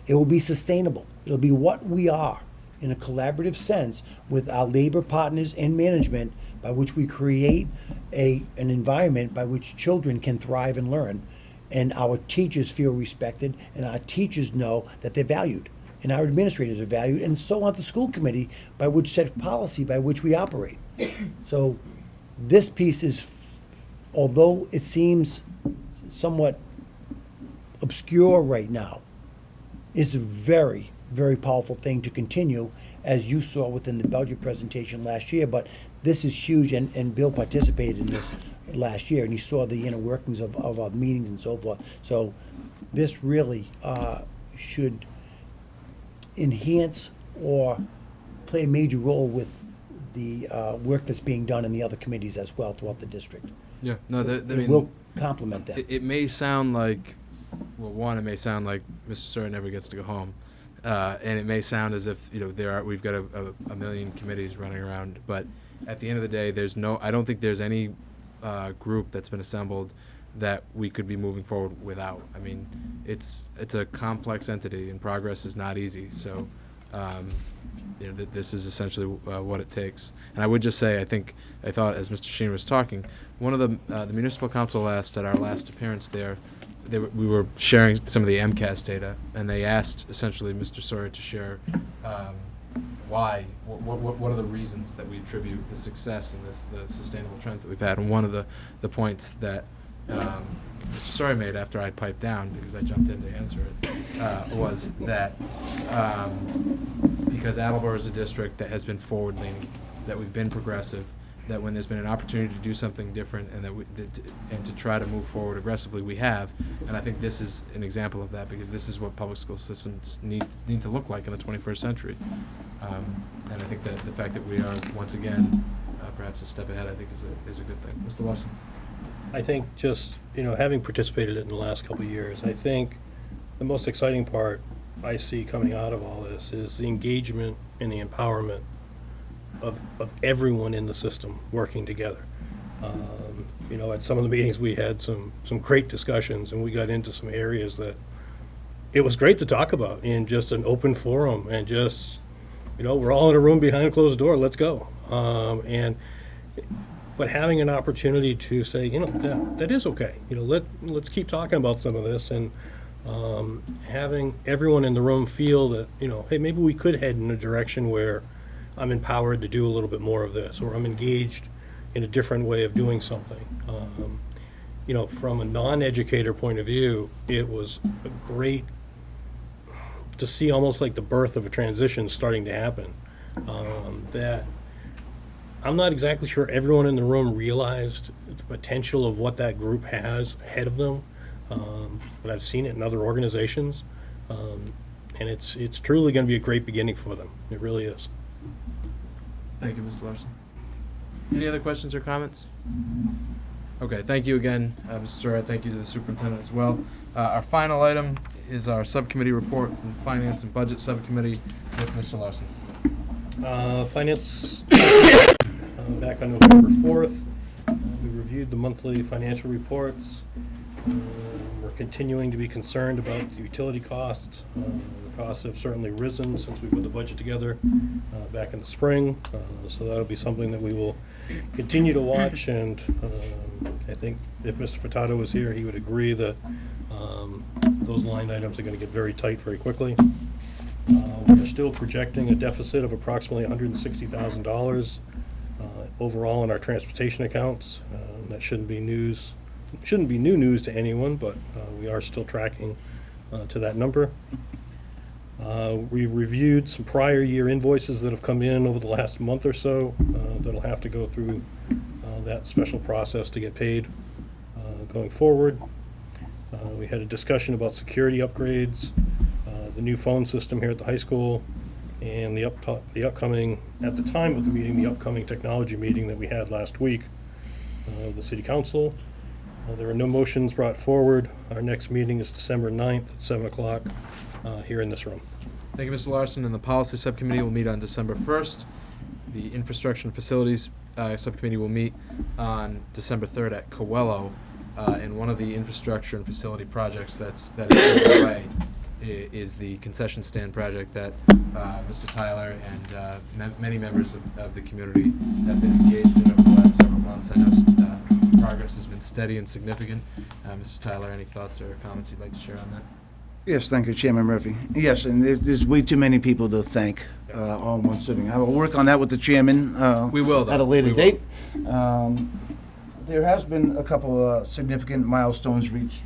It will be sustainable. It'll be what we are in a collaborative sense with our labor partners and management, by which we create an environment by which children can thrive and learn, and our teachers feel respected, and our teachers know that they're valued, and our administrators are valued, and so on the school committee, by which set policy by which we operate. So this piece is, although it seems somewhat obscure right now, is a very, very powerful thing to continue, as you saw within the budget presentation last year. But this is huge, and Bill participated in this last year, and he saw the inner workings of our meetings and so forth. So this really should enhance or play a major role with the work that's being done in the other committees as well throughout the district. Yeah, no, It will complement that. It may sound like, well, one, it may sound like Mr. Sawyer never gets to go home, and it may sound as if we've got a million committees running around. But at the end of the day, I don't think there's any group that's been assembled that we could be moving forward without. I mean, it's a complex entity, and progress is not easy. So, this is essentially what it takes. And I would just say, I thought as Mr. Sheen was talking, one of the municipal council asked at our last appearance there, we were sharing some of the MCAS data, and they asked essentially Mr. Sawyer to share why, what are the reasons that we attribute the success and the sustainable trends that we've had. And one of the points that Mr. Sawyer made after I piped down, because I jumped in to answer it, was that because Attleboro is a district that has been forward-leaning, that we've been progressive, that when there's been an opportunity to do something different and to try to move forward aggressively, we have. And I think this is an example of that, because this is what public school systems need to look like in the 21st century. And I think that the fact that we are once again perhaps a step ahead, I think is a good thing. Mr. Larson? I think just, having participated in the last couple of years, I think the most exciting part I see coming out of all this is the engagement and the empowerment of everyone in the system working together. You know, at some of the meetings, we had some great discussions, and we got into some areas that it was great to talk about in just an open forum, and just, you know, we're all in a room behind a closed door, let's go. But having an opportunity to say, you know, that is okay. You know, let's keep talking about some of this, and having everyone in the room feel that, you know, hey, maybe we could head in a direction where I'm empowered to do a little bit more of this, or I'm engaged in a different way of doing something. You know, from a non-educator point of view, it was great to see almost like the birth of a transition starting to happen. That I'm not exactly sure everyone in the room realized the potential of what that group has ahead of them, but I've seen it in other organizations, and it's truly going to be a great beginning for them. It really is. Thank you, Mr. Larson. Any other questions or comments? Okay, thank you again, Mr. Surratt. Thank you to the superintendent as well. Our final item is our subcommittee report from Finance and Budget Subcommittee with Mr. Larson. Finance, back on November 4th, we reviewed the monthly financial reports. We're continuing to be concerned about the utility costs. The costs have certainly risen since we put the budget together back in the spring, so that'll be something that we will continue to watch, and I think if Mr. Furtado was here, he would agree that those line items are going to get very tight very quickly. We're still projecting a deficit of approximately $160,000 overall in our transportation accounts. That shouldn't be new news to anyone, but we are still tracking to that number. We reviewed some prior year invoices that have come in over the last month or so that'll have to go through that special process to get paid going forward. We had a discussion about security upgrades, the new phone system here at the high school, and the upcoming, at the time of the meeting, the upcoming technology meeting that we had last week of the City Council. There are no motions brought forward. Our next meeting is December 9th at 7 o'clock here in this room. Thank you, Mr. Larson. And the Policy Subcommittee will meet on December 1st. The Infrastructure and Facilities Subcommittee will meet on December 3rd at Coelho. And one of the infrastructure and facility projects that is underway is the concession stand project that Mr. Tyler and many members of the community have been engaged in over the last several months. I know progress has been steady and significant. Mr. Tyler, any thoughts or comments you'd like to share on that? Yes, thank you, Chairman Murphy. Yes, and there's way too many people to thank all in one sitting. I will work on that with the chairman. We will, though. At a later We will. date. There has been a couple of significant milestones reached.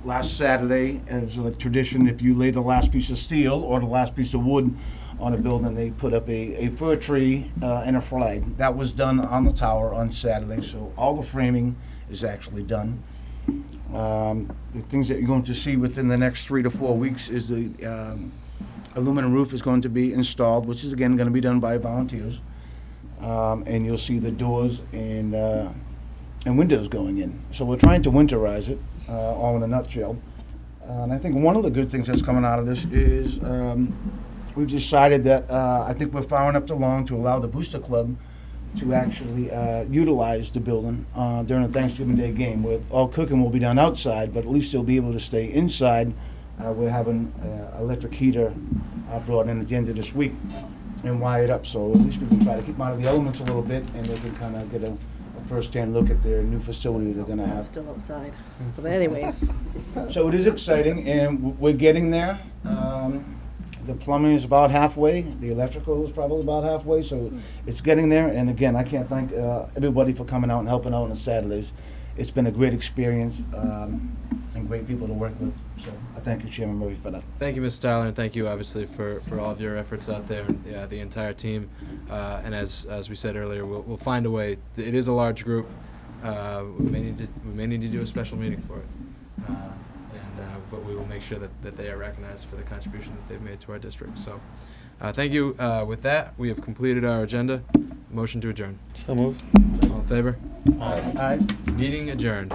Last Saturday, as a tradition, if you lay the last piece of steel or the last piece of wood on a building, they put up a fir tree and a flag. That was done on the tower on Saturday, so all the framing is actually done. The things that you're going to see within the next 3 to 4 weeks is the aluminum roof is going to be installed, which is again going to be done by volunteers. And you'll see the doors and windows going in. So we're trying to winterize it, all in a nutshell. And I think one of the good things that's coming out of this is we've decided that I think we're far enough along to allow the Booster Club to actually utilize the building during the Thanksgiving Day game, where all cooking will be done outside, but at least they'll be able to stay inside. We're having electric heater brought in at the end of this week and wired up, so at least we can try to keep them out of the elements a little bit, and they can kind of get a first-hand look at their new facility they're going to have. Still outside. But anyways. So it is exciting, and we're getting there. The plumbing is about halfway. The electrical is probably about halfway, so it's getting there. And again, I can't thank everybody for coming out and helping out on Saturdays. It's been a great experience and great people to work with. So I thank you, Chairman Murphy, for that. Thank you, Mr. Tyler, and thank you, obviously, for all of your efforts out there, and the entire team. And as we said earlier, we'll find a way. It is a large group. We may need to do a special meeting for it. But we will make sure that they are recognized for the contribution that they've made to our district. So thank you. With that, we have completed our agenda. Motion to adjourn. So moved. All in favor? Aye. Meeting adjourned.